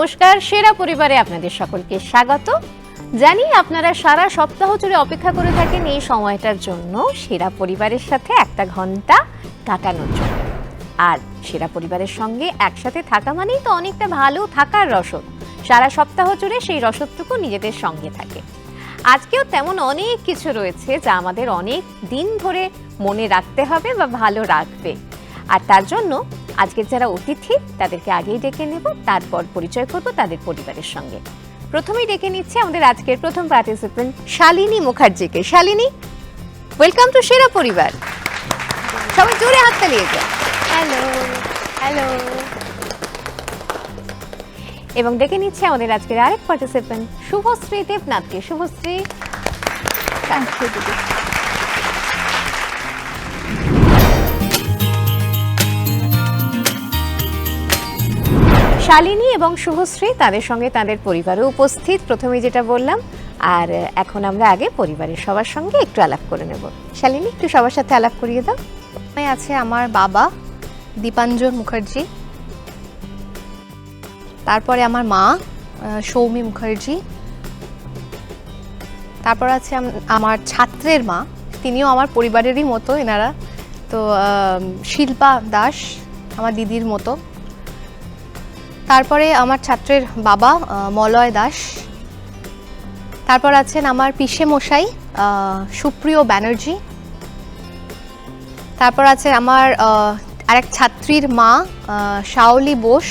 নমস্কার, সেরা পরিবারে আপনাদের সকলকে স্বাগত জানি। আপনারা সারা সপ্তাহ জুড়ে অপেক্ষা করে থাকেন এই সময়টার জন্য, সেরা পরিবারের সাথে একটা ঘন্টা কাটানোর জন্য। আর সেরা পরিবারের সঙ্গে একসাথে থাকা মানেই তো অনেকটা ভালো থাকার রসদ। সারা সপ্তাহ জুড়ে সেই রসদটুকু নিজেদের সঙ্গে থাকে। আজকেও তেমন অনেক কিছু রয়েছে যা আমাদের অনেক দিন ধরে মনে রাখতে হবে বা ভালো রাখবে। আর তার জন্য আজকের যারা অতিথি তাদেরকে আগেই ডেকে নেব, তারপর পরিচয় করব তাদের পরিবারের সঙ্গে। প্রথমেই ডেকে নিচ্ছে আমাদের আজকের প্রথম পার্টিসিপেন্ট শালিনী মুখার্জিকে। শালিনী, ওয়েলকাম টু সেরা পরিবার। সবাই জোরে হাত তালিয়ে যাও। Hello hello. এবং ডেকে নিচ্ছে আমাদের আজকের আরেক পার্টিসিপেন্ট শুভশ্রী দেবনাথকে। শুভশ্রী, থ্যাংক ইউ দিদি। শালিনী এবং শুভশ্রী তাদের সঙ্গে তাদের পরিবারও উপস্থিত, প্রথমে যেটা বললাম। আর এখন আমরা আগে পরিবারের সবার সঙ্গে একটু আলাপ করে নেব। শালিনী, একটু সবার সাথে আলাপ করিয়ে দাও। আছে আমার বাবা দীপাঞ্জন মুখার্জি, তারপরে আমার মা সৌমি মুখার্জি, তারপর আছে আমার ছাত্রের মা, তিনিও আমার পরিবারেরই মতো এনারা। তো শিল্পা দাস আমার দিদির মতো। তারপরে আমার ছাত্রের বাবা মলয় দাস। তারপর আছেন আমার পিসে মশাই সুপ্রিয় ব্যানার্জি। তারপর আছে আমার আরেক ছাত্রীর মা শাওলি বোস।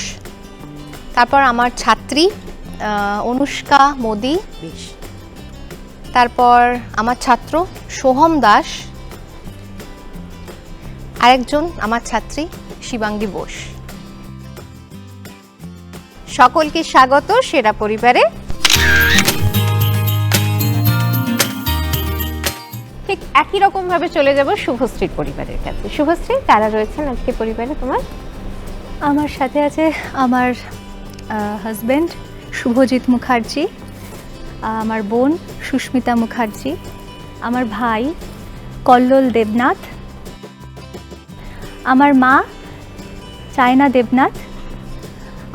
তারপর আমার ছাত্রী অনুষ্কা মোদি। তারপর আমার ছাত্র সোহম দাস। আরেকজন আমার ছাত্রী শিবাঙ্গী বোস। সকলকে স্বাগত সেরা পরিবারে। ঠিক একই রকম ভাবে চলে যাব শুভশ্রীর পরিবারের কাছে। শুভশ্রী, কারা রয়েছেন আজকে পরিবারে তোমার? আমার সাথে আছে আমার হাজব্যান্ড শুভজিৎ মুখার্জি, আমার বোন সুস্মিতা মুখার্জি, আমার ভাই কল্লোল দেবনাথ, আমার মা চায়না দেবনাথ,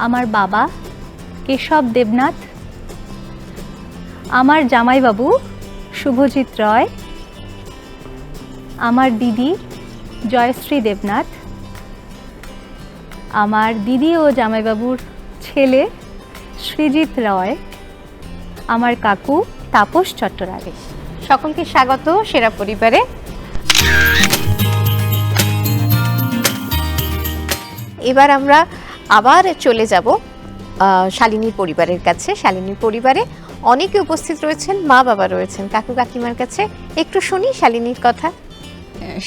আমার বাবা কেশব দেবনাথ, আমার জামাইবাবু শুভজিৎ রয়, আমার দিদি জয়শ্রী দেবনাথ, আমার দিদি ও জামাইবাবুর ছেলে সৃজিত রয়, আমার কাকু তাপস চট্টরাগে। সকলকে স্বাগত সেরা পরিবারে। এবার আমরা আবার চলে যাব শালিনীর পরিবারের কাছে। শালিনীর পরিবারে অনেকে উপস্থিত রয়েছেন, মা বাবা রয়েছেন, কাকু কাকিমার কাছে একটু শুনি শালিনীর কথা।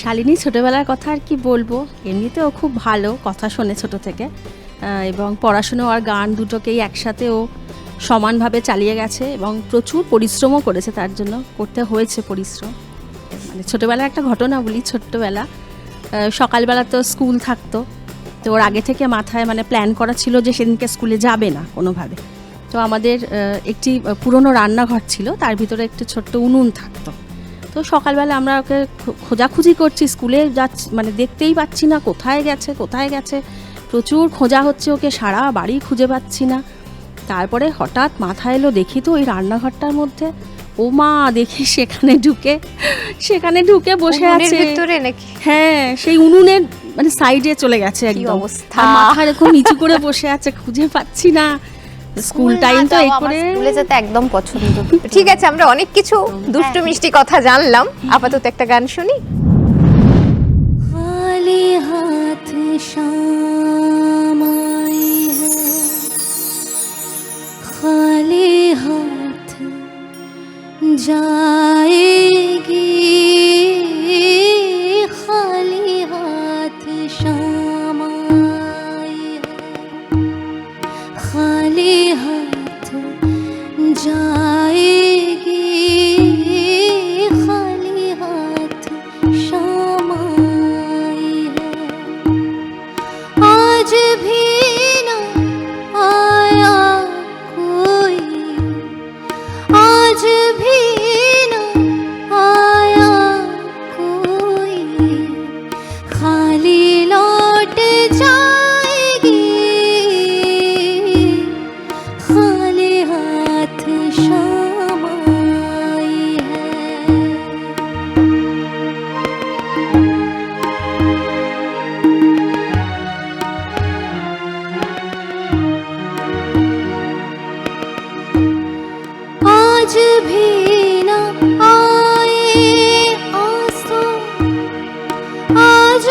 শালিনী ছোটোবেলার কথা আর কি বলবো, এমনিতেও খুব ভালো কথা শোনে ছোটো থেকে, এবং পড়াশুনো আর গান দুটোকেই একসাথে ও সমানভাবে চালিয়ে গেছে এবং প্রচুর পরিশ্রমও করেছে, তার জন্য করতে হয়েছে পরিশ্রম। মানে ছোটোবেলার একটা ঘটনা বলি। ছোট্টবেলা সকালবেলা তো স্কুল থাকতো, তো ওর আগে থেকে মাথায় মানে প্ল্যান করা ছিল যে সেদিনকে স্কুলে যাবে না কোনোভাবে। তো আমাদের একটি পুরনো রান্নাঘর ছিল, তার ভিতরে একটি ছোট্ট উনুন থাকতো। তো সকালবেলা আমরা ওকে খোঁজাখুঁজি করছি, স্কুলে যাচ্ছি মানে দেখতেই পাচ্ছি না, কোথায় গেছে, প্রচুর খোঁজা হচ্ছে ওকে, সারা বাড়ি খুঁজে পাচ্ছি না। তারপরে হঠাৎ মাথা এলো, দেখি তো ওই রান্নাঘরটার মধ্যে, ও মা দেখি সেখানে ঢুকে বসে আছে ভিতরে নাকি? হ্যাঁ, সেই উনুনের মানে সাইডে চলে গেছে একদম, অবস্থা। মাথা এরকম নিচু করে বসে আছে, খুঁজে পাচ্ছি না। স্কুল টাইম তো এই করে স্কুলে যেতে একদম পছন্দ। ঠিক আছে, আমরা অনেক কিছু দুষ্টু মিষ্টি কথা জানলাম, আপাতত একটা গান শুনি। खाली हाथ शाम आई है, खाली हाथ जाएगी, खाली हाथ शाम आई है, खाली हाथ जाएगी, खाली हाथ शाम आई है। आज भी ना आया कोई, आज भी ना आया कोई, खाली लौट जाएगी, आज भी न आए आंसू, आज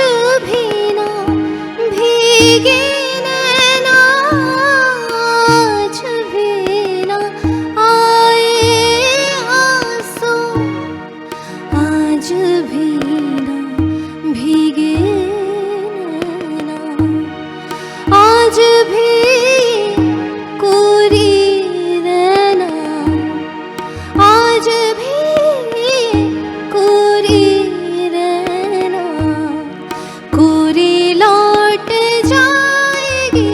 भी न भीगे नैना, आज भी न आए आंसू, आज भी न भीगे नैना, आज भी कोरी रहना, आज भी कोरी रहना, कोरी लौट जाएगी,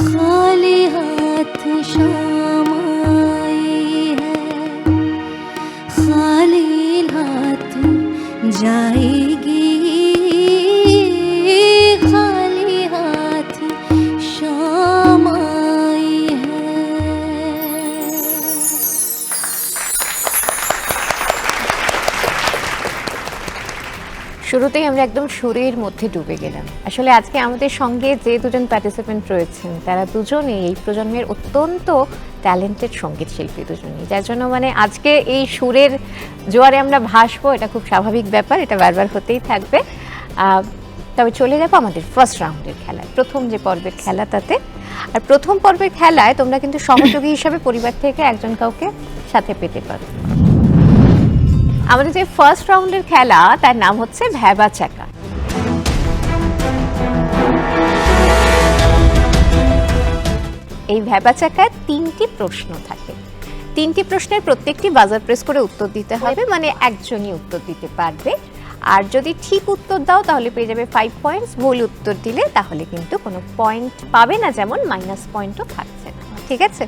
खाली हाथ शाम आई है, खाली हाथ जाएगी, खाली हाथ शाम आई है। শুরুতেই আমরা একদম সুরের মধ্যে ডুবে গেলাম। আসলে আজকে আমাদের সঙ্গে যে দুজন পার্টিসিপেন্ট রয়েছেন তারা দুজনেই এই প্রজন্মের অত্যন্ত ট্যালেন্টেড সঙ্গীত শিল্পী দুজনেই, যার জন্য মানে আজকে এই সুরের জোয়ারে আমরা ভাসবো, এটা খুব স্বাভাবিক ব্যাপার, এটা বারবার হতেই থাকবে। তবে চলে যাবো আমাদের ফার্স্ট রাউন্ডের খেলায়, প্রথম যে পর্বের খেলা তাতে। আর প্রথম পর্বের খেলায় তোমরা কিন্তু সহযোগী হিসাবে পরিবার থেকে একজন কাউকে সাথে পেতে পারো। আমাদের যে ফার্স্ট রাউন্ডের খেলা তার নাম হচ্ছে ভ্যাবা চাকা। এই ভ্যাবা চাকায় 3টি প্রশ্ন থাকে, 3টি প্রশ্নের প্রত্যেকটি বাজার প্রেস করে উত্তর দিতে হবে, মানে একজনই উত্তর দিতে পারবে। আর যদি ঠিক উত্তর দাও তাহলে পেয়ে যাবে 5 পয়েন্টস, ভুল উত্তর দিলে তাহলে কিন্তু কোনো পয়েন্ট পাবে না, যেমন মাইনাস পয়েন্টও থাকছে না। ঠিক আছে?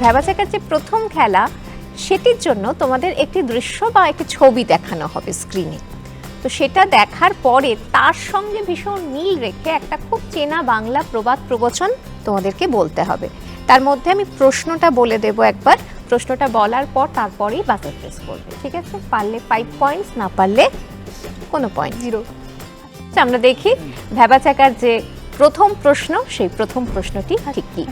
ভ্যাবা চাকার যে প্রথম খেলা, সেটির জন্য তোমাদের একটি দৃশ্য বা একটি ছবি দেখানো হবে স্ক্রিনে। তো সেটা দেখার পরে তার সঙ্গে ভীষণ মিল রেখে একটা খুব চেনা বাংলা প্রবাদ প্রবচন তোমাদেরকে বলতে হবে। তার মধ্যে আমি প্রশ্নটা বলে দেব একবার, প্রশ্নটা বলার পর তারপরেই বাজার প্রেস করবে। ঠিক আছে? পারলে 5 পয়েন্টস, না পারলে কোনো পয়েন্ট, 0। আমরা দেখি ভ্যাবা চাকার যে প্রথম প্রশ্ন, সেই প্রথম প্রশ্নটি ঠিক কি।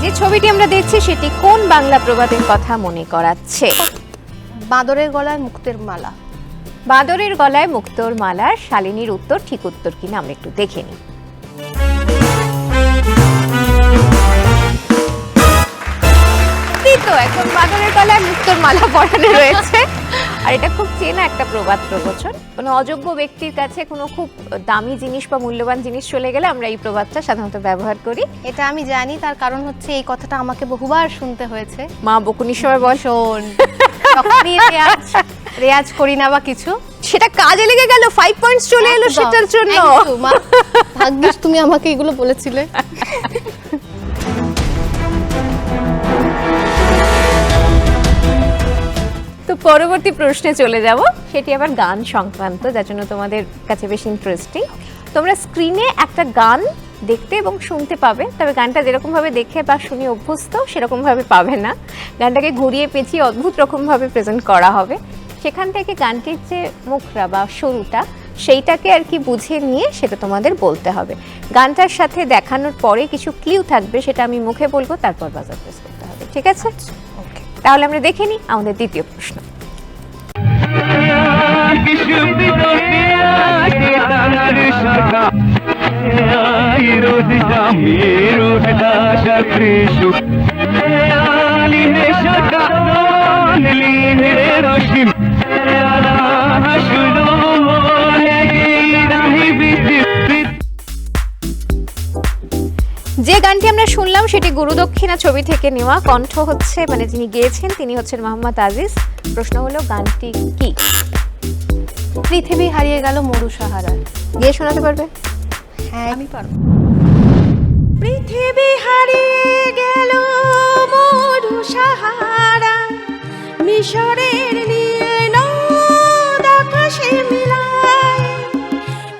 যে ছবিটি আমরা দেখছি সেটি কোন বাংলা প্রবাদের কথা মনে করাচ্ছে? বাঁদরের গলায় মুক্তের মালা। বাঁদরের গলায় মুক্তোর মালার শালিনীর উত্তর ঠিক উত্তর কিনা আমরা একটু দেখে নিই। তো এখন বাঁদরের গলায় মুক্তোর মালা পরানো রয়েছে, আর এটা খুব চেনা একটা প্রবাদ প্রবচন। কোনো অযোগ্য ব্যক্তির কাছে কোনো খুব দামি জিনিস বা মূল্যবান জিনিস চলে গেলে আমরা এই প্রবাদটা সাধারণত ব্যবহার করি। এটা আমি জানি, তার কারণ হচ্ছে এই কথাটা আমাকে বহুবার শুনতে হয়েছে। মা বকুনির সময় বল, শোন, তখনই রেয়াজ করি না বা কিছু, সেটা কাজে লেগে গেল, 5 পয়েন্টস চলে এলো একদম। সেটার জন্য। Thank you, মা। ভাগ্যিস তুমি আমাকে এগুলো বলেছিলে। তো পরবর্তী প্রশ্নে চলে যাব, সেটি আবার গান সংক্রান্ত, যার জন্য তোমাদের কাছে বেশ ইন্টারেস্টিং। তোমরা স্ক্রিনে একটা গান দেখতে এবং শুনতে পাবে, তবে গানটা যেরকমভাবে দেখে বা শুনে অভ্যস্ত সেরকমভাবে পাবে না। গানটাকে ঘুরিয়ে পেঁচিয়ে অদ্ভুত রকমভাবে প্রেজেন্ট করা হবে। সেখান থেকে গানটির যে মুখরা বা শুরুটা, সেইটাকে আর কি বুঝে নিয়ে সেটা তোমাদের বলতে হবে। গানটার সাথে দেখানোর পরে কিছু ক্লিউ থাকবে, সেটা আমি মুখে বলবো, তারপর বাজার প্রেস করতে হবে। ঠিক আছে? ওকে, তাহলে আমরা দেখে নিই আমাদের দ্বিতীয় প্রশ্ন। যে গানটি আমরা শুনলাম সেটি গুরুদক্ষিণা ছবি থেকে নেওয়া, কণ্ঠ হচ্ছে মানে যিনি গেয়েছেন তিনি হচ্ছেন মোহাম্মদ আজিজ। প্রশ্ন হলো গানটি কি? পৃথিবী হারিয়ে গেল মরু সাহারায়। গিয়ে শোনাতে পারবে? হ্যাঁ, আমি পারবো। পৃথিবী হারিয়ে গেল মরু সাহারা, মিশরের নীল নদ আকাশে মিলায়,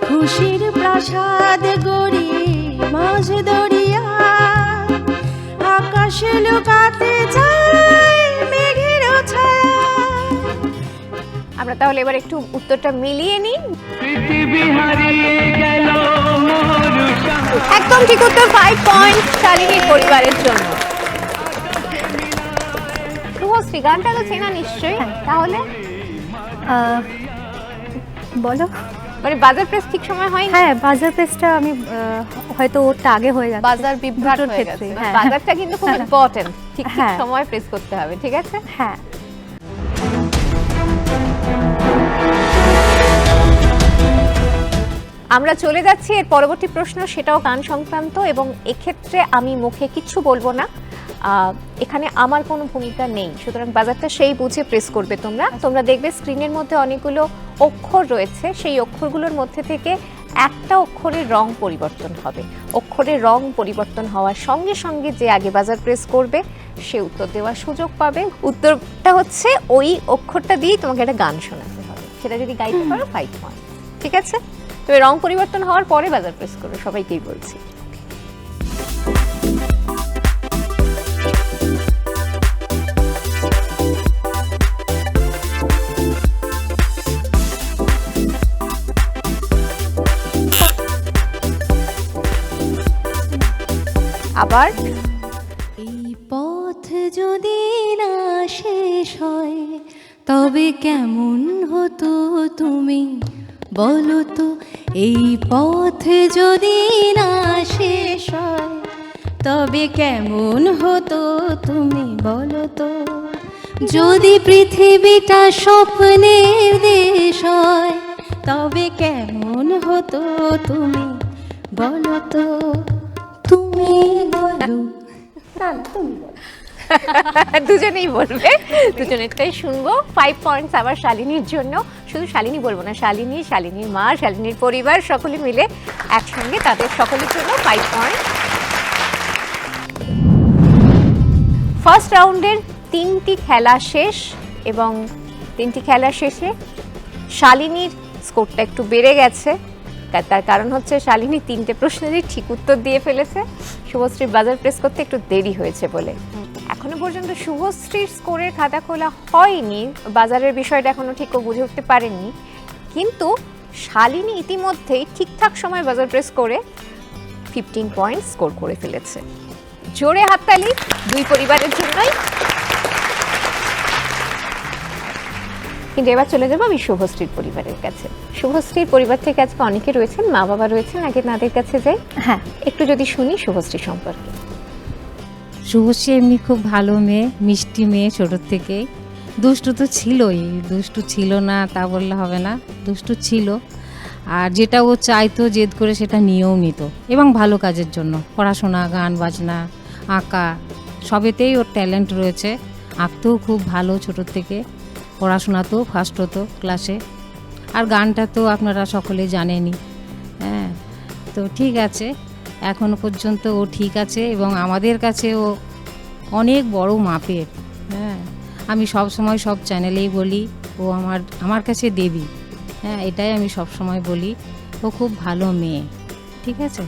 খুশির প্রাসাদ গড়ি মাঝ দরিয়া, আকাশ লুকাতে যায় মেঘের আমরা তাহলে এবার একটু উত্তরটা মিলিয়ে নিই। একদম ঠিক উত্তর, 5 পয়েন্ট শালিনীর পরিবারের জন্য। শুভশ্রী, গানটা তো চেনা নিশ্চয়ই, তাহলে বলো। মানে বাজার প্রেস ঠিক সময় হয়নি? হ্যাঁ, বাজার পেজটা আমি হয়তো ওরটা আগে হয়ে যাচ্ছে। বাজার বিভ্রাট দুটোর হয়ে গেছে। ক্ষেত্রেই, মানে হ্যাঁ। বাজারটা কিন্তু খুব ইম্পর্টেন্ট, ঠিক ঠিক হ্যাঁ। সময় প্রেস করতে হবে, ঠিক আছে? হ্যাঁ। আমরা চলে যাচ্ছি এর পরবর্তী প্রশ্ন, সেটাও গান সংক্রান্ত, এবং এক্ষেত্রে আমি মুখে কিচ্ছু বলবো না, এখানে আমার কোনো ভূমিকা নেই, সুতরাং বাজারটা সেই বুঝে প্রেস করবে। তোমরা দেখবে স্ক্রিনের মধ্যে অনেকগুলো অক্ষর রয়েছে, সেই অক্ষরগুলোর মধ্যে থেকে একটা অক্ষরের রং পরিবর্তন হবে। অক্ষরের রং পরিবর্তন হওয়ার সঙ্গে সঙ্গে যে আগে বাজার প্রেস করবে সে উত্তর দেওয়ার সুযোগ পাবে। উত্তরটা হচ্ছে ওই অক্ষরটা দিয়েই তোমাকে একটা গান শোনাতে হবে, সেটা যদি গাইতে পারো 5 পয়েন্ট, ঠিক আছে? তবে রং পরিবর্তন হওয়ার পরে বাজার প্রেস করবে, সবাইকেই বলছি। আবার এই পথ যদি না শেষ হয় তবে কেমন হতো তুমি বলো তো। এই পথ যদি না শেষ হয় তবে কেমন হতো তুমি বলো তো। যদি পৃথিবীটা স্বপ্নের দেশ হয় তবে কেমন হতো তুমি বলো তো। তুমি বলো। দুজনেই বলবে, দুজনেরটাই শুনবো। 5 পয়েন্টস আবার শালিনীর জন্য। শুধু শালিনী বলবো না, শালিনী, শালিনীর মা, শালিনীর পরিবার সকলে মিলে একসঙ্গে, তাদের সকলের জন্য 5 পয়েন্ট। ফার্স্ট রাউন্ডের 3টি খেলা শেষ, এবং 3টি খেলা শেষে শালিনীর স্কোরটা একটু বেড়ে গেছে। তার কারণ হচ্ছে শালিনী 3টে প্রশ্নেরই ঠিক উত্তর দিয়ে ফেলেছে, শুভশ্রীর বাজার প্রেস করতে একটু দেরি হয়েছে বলে। এখনো পর্যন্ত শুভশ্রীর স্কোরের খাতা খোলা হয়নি, বাজারের বিষয়টা এখনো ঠিক বুঝে উঠতে পারেননি, কিন্তু শালিনী ইতিমধ্যেই ঠিকঠাক সময় বাজার প্রেস করে 15 পয়েন্ট স্কোর করে ফেলেছে। জোরে হাততালি দুই পরিবারের জন্যই। কিন্তু এবার চলে যাবো আমি শুভশ্রীর পরিবারের কাছে। শুভশ্রীর পরিবার থেকে আজকে অনেকে রয়েছেন, মা বাবা রয়েছেন, আগে তাদের কাছে যাই। হ্যাঁ, একটু যদি শুনি শুভশ্রী সম্পর্কে। শুভশ্রী এমনি খুব ভালো মেয়ে, মিষ্টি মেয়ে, ছোটোর থেকেই। দুষ্টু তো ছিলই, দুষ্টু ছিল না তা বললে হবে না, দুষ্টু ছিল। আর যেটা ও চাইতো জেদ করে সেটা নিয়েও নিত, এবং ভালো কাজের জন্য। পড়াশোনা, গান বাজনা, আঁকা সবেতেই ওর ট্যালেন্ট রয়েছে। আঁকতেও খুব ভালো ছোটোর থেকে, পড়াশোনাতেও ফার্স্ট হতো ক্লাসে। আর গানটা তো আপনারা সকলে জানেনই। হ্যাঁ, তো ঠিক আছে, এখনো পর্যন্ত ও ঠিক আছে, এবং আমাদের কাছে ও অনেক বড় মাপের। হ্যাঁ, আমি সব সময় সব চ্যানেলেই বলি ও আমার কাছে দেবী। হ্যাঁ, এটাই আমি সব সময় বলি। ও খুব ভালো মেয়ে, ঠিক আছে?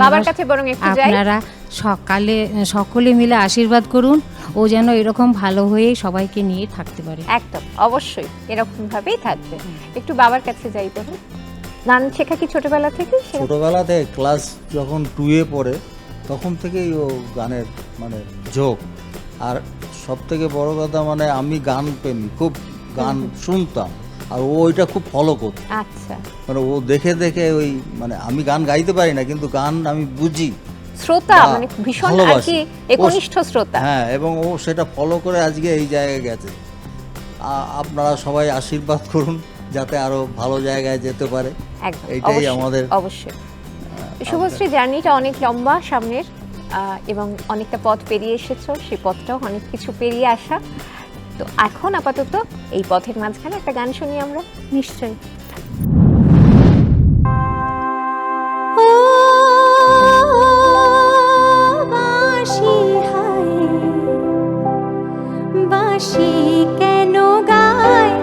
বাবার কাছে বরং একটু যাই। আপনারা সকলে মিলে আশীর্বাদ করুন, ও যেন এরকম ভালো হয়ে সবাইকে নিয়ে থাকতে পারে। একদম, অবশ্যই এরকম ভাবেই থাকবে। একটু বাবার কাছে যাই বলুন। গান শেখা কি ছোটবেলা থেকে? ছোটবেলাতে ক্লাস যখন 2-এ পড়ে তখন থেকেই ও গানের মানে ঝোঁক। আর সব থেকে বড় কথা, মানে আমি গান প্রেমী, খুব গান শুনতাম, আর ও ওইটা খুব ফলো করত। আচ্ছা, মানে ও দেখে দেখে ওই, মানে আমি গান গাইতে পারি না কিন্তু গান আমি বুঝি। শ্রোতা, বা মানে ভীষণ আর ভালোবাসি। কি একনিষ্ঠ শ্রোতা। হ্যাঁ, এবং ও সেটা ফলো করে আজকে এই জায়গায় গেছে। আপনারা সবাই আশীর্বাদ করুন যাতে আরো ভালো জায়গায় যেতে পারে। একদম, এইটাই অবশ্যই, আমাদের অবশ্যই। শুভশ্রী, জার্নিটা অনেক লম্বা সামনের, এবং অনেকটা পথ পেরিয়ে এসেছো, সেই পথটাও অনেক কিছু পেরিয়ে আসা। তো এখন আপাতত এই পথের মাঝখানে একটা গান শুনি আমরা। নিশ্চয়ই। ও বাঁশি হায় বাঁশি কেন গায়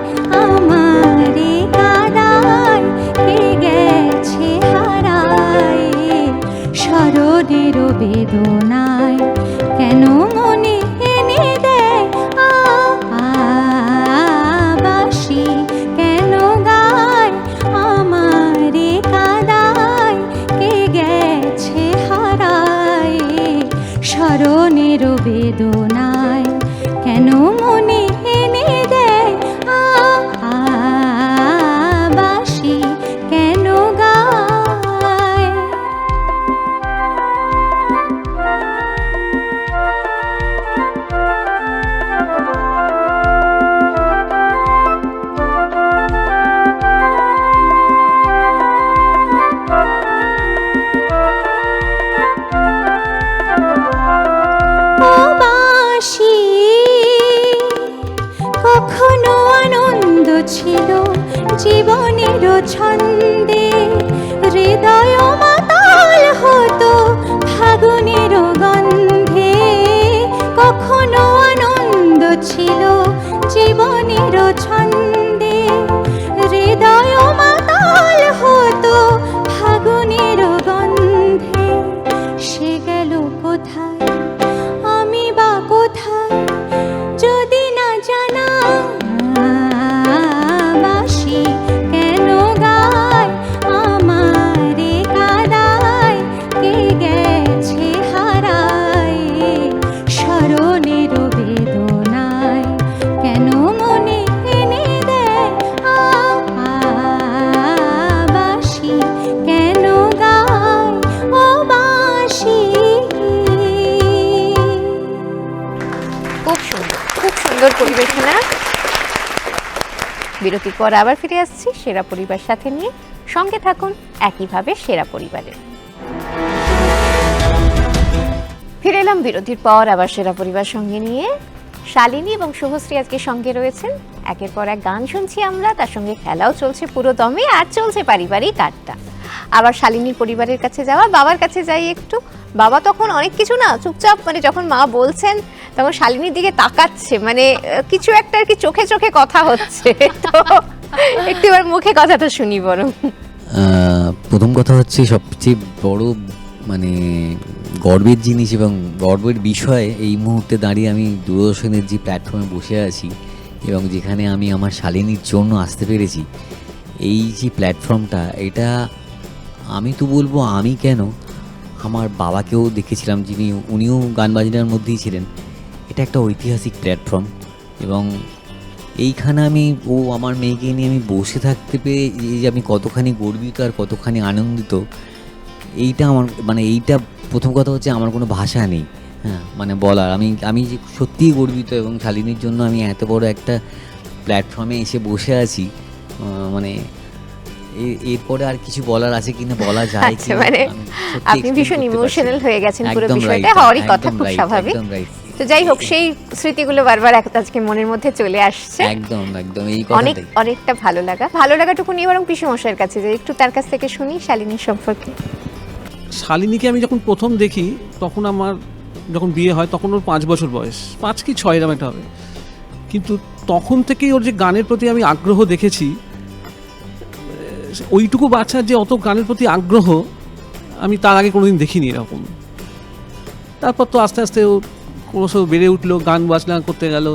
আমারে কাদায় কে গেছে হারায় শরণের বেদনায় কেন মনে এনে দেয় বাঁশি শ্রাবণের ছন্দে হৃদয় মাতাল হতো ফাগুনের গন্ধে। কখনো আনন্দ ছিল জীবনের ছন্দে হৃদয় মাতাল হতো ফাগুনের গন্ধে। সে গেল কোথায়, আমি বা কোথায়, যদি না জানা বাসি কেন গায় আমারে কাদায়, কে গেছে হারায় স্মরণের বেদনায়, কেন মনে এনে দেয় বাসি কেন গায় ও বাসি। খুব সুন্দর পরিবেশনা। বিরতির পর আবার ফিরে আসছি সেরা পরিবার সাথে নিয়ে, সঙ্গে থাকুন একইভাবে সেরা পরিবারের। ফিরে এলাম বিরতির পর আবার সেরা পরিবার সঙ্গে নিয়ে। শালিনী এবং শুভশ্রী আজকে সঙ্গে রয়েছেন, একের পর এক গান শুনছি আমরা, তার সঙ্গে খেলাও চলছে পুরো দমে, আর চলছে পারিবারিক আড্ডা। আবার শালিনীর পরিবারের কাছে যাওয়া, বাবার কাছে যাই একটু। বাবা তখন অনেক কিছু না চুপচাপ, মানে যখন মা বলছেন তখন শালিনীর দিকে তাকাচ্ছে, মানে কিছু একটা আর কি চোখে চোখে কথা হচ্ছে। তো একটু এবার মুখে কথাটা শুনি বরং। প্রথম কথা হচ্ছে সবচেয়ে বড় মানে গর্বের জিনিস এবং গর্বের বিষয় এই মুহূর্তে দাঁড়িয়ে আমি দূরদর্শনের যে প্ল্যাটফর্মে বসে আছি এবং যেখানে আমি আমার শালিনীর জন্য আসতে পেরেছি, এই যে প্ল্যাটফর্মটা, এটা আমি তো বলবো আমি কেন, আমার বাবাকেও দেখেছিলাম, যিনি উনিও গান বাজনার মধ্যেই ছিলেন। এটা একটা ঐতিহাসিক প্ল্যাটফর্ম এবং এইখানে আমি আমার মেয়েকে নিয়ে আমি বসে থাকতে পেরে এই যে আমি কতখানি গর্বিত আর কতখানি আনন্দিত, এইটা আমার মানে এইটা প্রথম কথা হচ্ছে আমার কোনো ভাষা নেই, হ্যাঁ, মানে বলার। আমি যে সত্যিই গর্বিত এবং শালিনীর জন্য আমি এত বড় একটা প্ল্যাটফর্মে এসে বসে আছি, মানে এরপরে আর কিছু বলার আছে কিনা, বলা যায় আচ্ছা, মানে আপনি ভীষণ ইমোশনাল হয়ে গেছেন পুরো বিষয়টা, হওয়ারই কথা, খুব স্বাভাবিক। তো যাই হোক, সেই স্মৃতিগুলো বারবার আজকে মনের মধ্যে চলে আসছে। একদম এই অনেকটা ভালো লাগাটুকু নিয়ে বরং পিসেমশাইয়ের কাছে যে একটু তার কাছ থেকে শুনি শালিনীর সম্পর্কে। শালিনীকে আমি যখন প্রথম দেখি, তখন আমার যখন বিয়ে হয় তখন ওর 5 বছর বয়স, 5 কি 6 এরকম একটা হবে। কিন্তু তখন থেকেই ওর যে গানের প্রতি আমি আগ্রহ দেখেছি, ওইটুকু বাচ্চার যে অত গানের প্রতি আগ্রহ আমি তার আগে কোনোদিন দেখিনি এরকম। তারপর তো আস্তে আস্তে ও ক্রমশ বেড়ে উঠলো, গান বাজনা করতে গেল।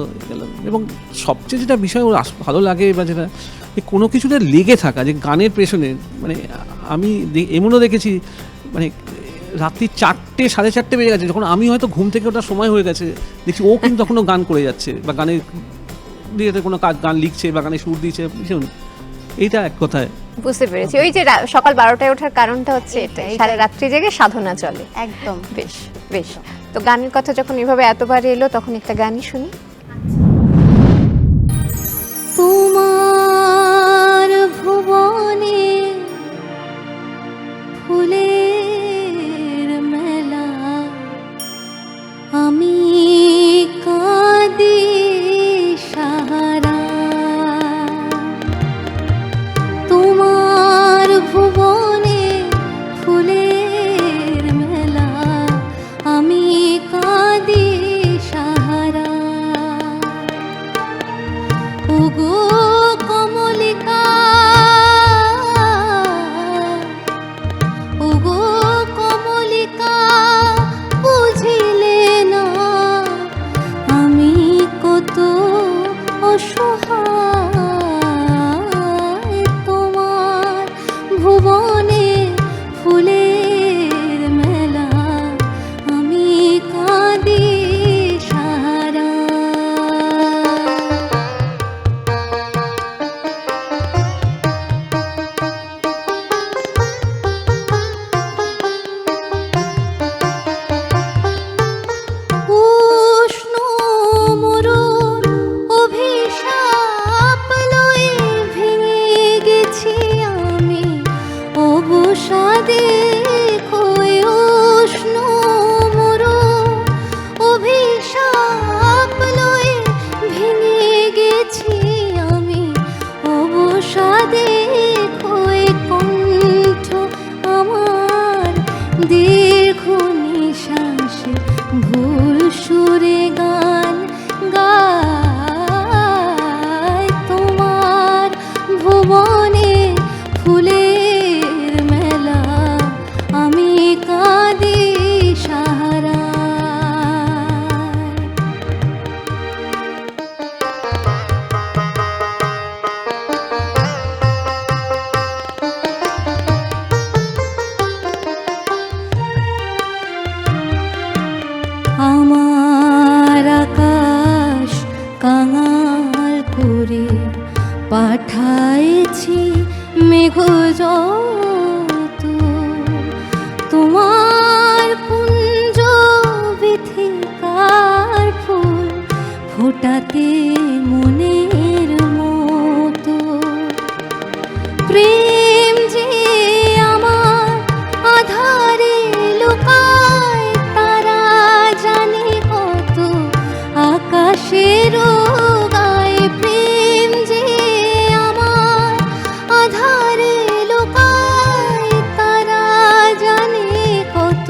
এবং সবচেয়ে যেটা বিষয় ওর ভালো লাগে বা যেটা কোনো কিছুতে লেগে থাকা, যে গানের পেছনে, মানে আমি এমনও দেখেছি মানে রাত্রি 4টে 4:30 বেজে গেছে, যখন আমি হয়তো ঘুম থেকে ওঠার সময় হয়ে গেছে, দেখছি ও কিন্তু তখনও গান করে যাচ্ছে বা গানের দিয়ে কোনো গান লিখছে বা গানে সুর দিচ্ছে। এইটা এক কথায় বুঝতে পেরেছি। ওই যে সকাল 12টায় ওঠার কারণটা হচ্ছে এটাই, সারা রাত্রি জেগে সাধনা চলে। একদম। বেশ। তো গানের কথা যখন এভাবে এতবার এলো, তখন একটা গানই শুনি। তোমার ভুবনে ফুলের মেলা, আমি কাঁদি সাহারা। তোমার ভুবনে ফুলের মেলা, আমি কাঁদি সাহারা। ওগো কমলিকা, ওগো কমলিকা, বুঝিলে না আমি কত অসহায়। তোমার ভুবনে ফুলের মেলা, আমি কাঁদি সাহারা। উষ্ণ মরুর অভিশাপ পাঠাইছি মেঘ যত তোমার কুঞ্জ বিথিকার ফুল ফোটাতে মনের মতো প্রেম যে আমার আধারে লুকায় তারা জানে কত আকাশের গায়ে প্রেম যে আমার আধারে লুকায় তারা জানে কত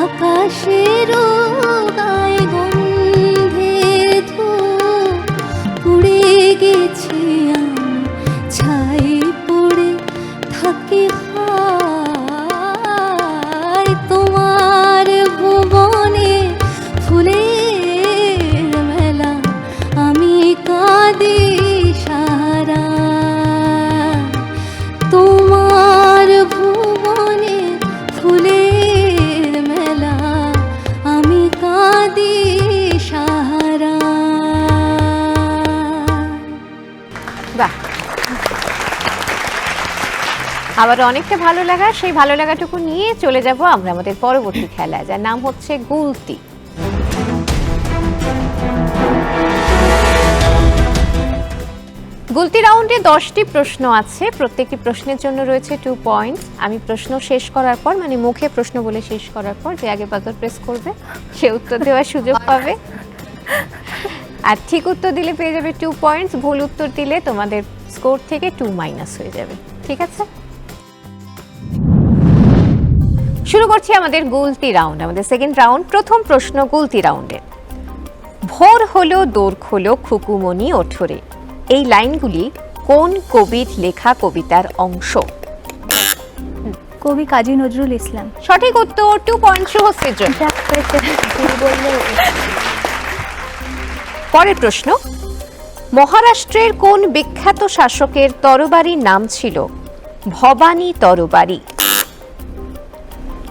আকাশের গায়ে গন্ধের ধূপ পুড়ে গেছি আমি ছাই পড়ে থাকে হায় তোমার ভুবনে ফুলের মেলা আমি কাঁদি সারা তোমার ভুবনে ফুলের মেলা আমি কাঁদি সারা বাহ, আবার অনেকটা ভালো লাগা, সেই ভালো লাগাটুকু নিয়ে চলে যাব আমরা আমাদের পরবর্তী খেলায়, যার নাম হচ্ছে গুলতি। গুলতি রাউন্ডে 10টি প্রশ্ন আছে, প্রত্যেকটি প্রশ্নের জন্য রয়েছে 2 পয়েন্টস। আমি প্রশ্ন শেষ করার পর, মানে মুখে প্রশ্ন বলে শেষ করার পর যে আগে বাটন প্রেস করবে সে উত্তর দেওয়ার সুযোগ পাবে। আর ঠিক উত্তর দিলে পেয়ে যাবে 2 পয়েন্টস, ভুল উত্তর দিলে তোমাদের স্কোর থেকে 2 মাইনাস হয়ে যাবে। ঠিক আছে, শুরু করছি আমাদের গুলতি রাউন্ড, আমাদের সেকেন্ড রাউন্ড। প্রথম প্রশ্ন গুলতি রাউন্ডে। ভোর হলো দোর খোলো খুকুমনি ওঠরে, এই লাইনগুলি কোন কবির লেখা কবিতার অংশ? কবি কাজী নজরুল ইসলাম। সঠিক উত্তর, 2 পয়েন্ট শুভশ্রীর জন্য। পরের প্রশ্ন। মহারাষ্ট্রের কোন বিখ্যাত শাসকের তরবারির নাম ছিল ভবানী তরবারি?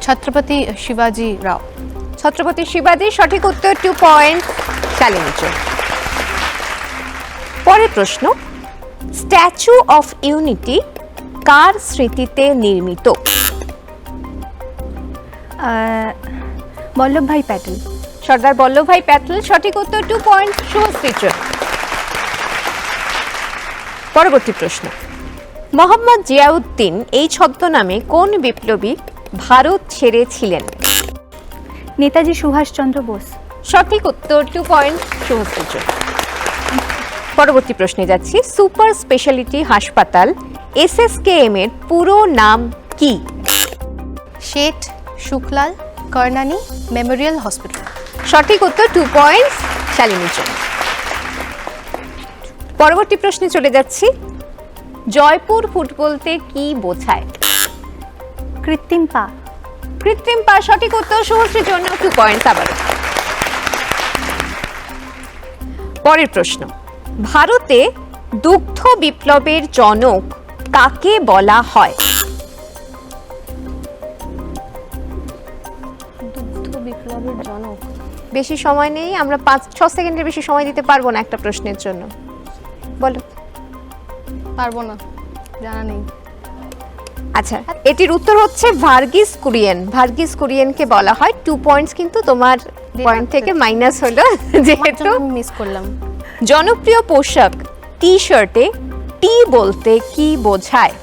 ছত্রপতি শিবাজি রাও। ছত্রপতি শিবাজি, সঠিক উত্তর, 2 পয়েন্ট শালিনীর জন্য। পরের প্রশ্ন। স্ট্যাচু অফ ইউনিটি কার স্মৃতিতে নির্মিত? বল্লভভাই প্যাটেল। সর্দার বল্লভভাই প্যাটেল, সঠিক উত্তর, 2 পয়েন্ট শুভশ্রীর জন্য। পরবর্তী প্রশ্ন। মোহাম্মদ জিয়াউদ্দিন এই ছদ্মনামে কোন বিপ্লবী ভারত ছেড়েছিলেন? নেতাজি সুভাষচন্দ্র বোস। সঠিক উত্তর, 2 পয়েন্ট শুভশ্রীর জন্য। পরবর্তী প্রশ্নে যাচ্ছি। সুপার স্পেশালিটি হাসপাতাল এসএসকেএম এর পুরো নাম কি? Seth Sukhlal Karnani memorial hospital. সঠিক উত্তর, 2 পয়েন্টস শালিনীর জন্য। পরবর্তী প্রশ্নে চলে যাচ্ছি। জয়পুর ফুট বলতে কি বোঝায়? কৃত্রিম পা। কৃত্রিম পা, সঠিক উত্তর, শুভশ্রীর জন্য 2 পয়েন্টস আবার। পরের প্রশ্ন। ভারতে দুগ্ধ বিপ্লবের জনক কাকে বলা হয়? দুগ্ধ বিপ্লবের জনক। বেশি সময় নেই, আমরা 5-6 সেকেন্ডের বেশি সময় দিতে পারবো না একটা প্রশ্নের জন্য। বলো। পারবো না, জানা নেই। আচ্ছা, এটির উত্তর হচ্ছে ভার্গিস কুরিয়েন। ভার্গিস কুরিয়েনকে বলা হয়। 2 পয়েন্টস কিন্তু তোমার পয়েন্ট থেকে মাইনাস হলো, যেহেতু মিস করলাম। জনপ্রিয় পোশাক টি শার্টে টি বলতে কি বোঝায়?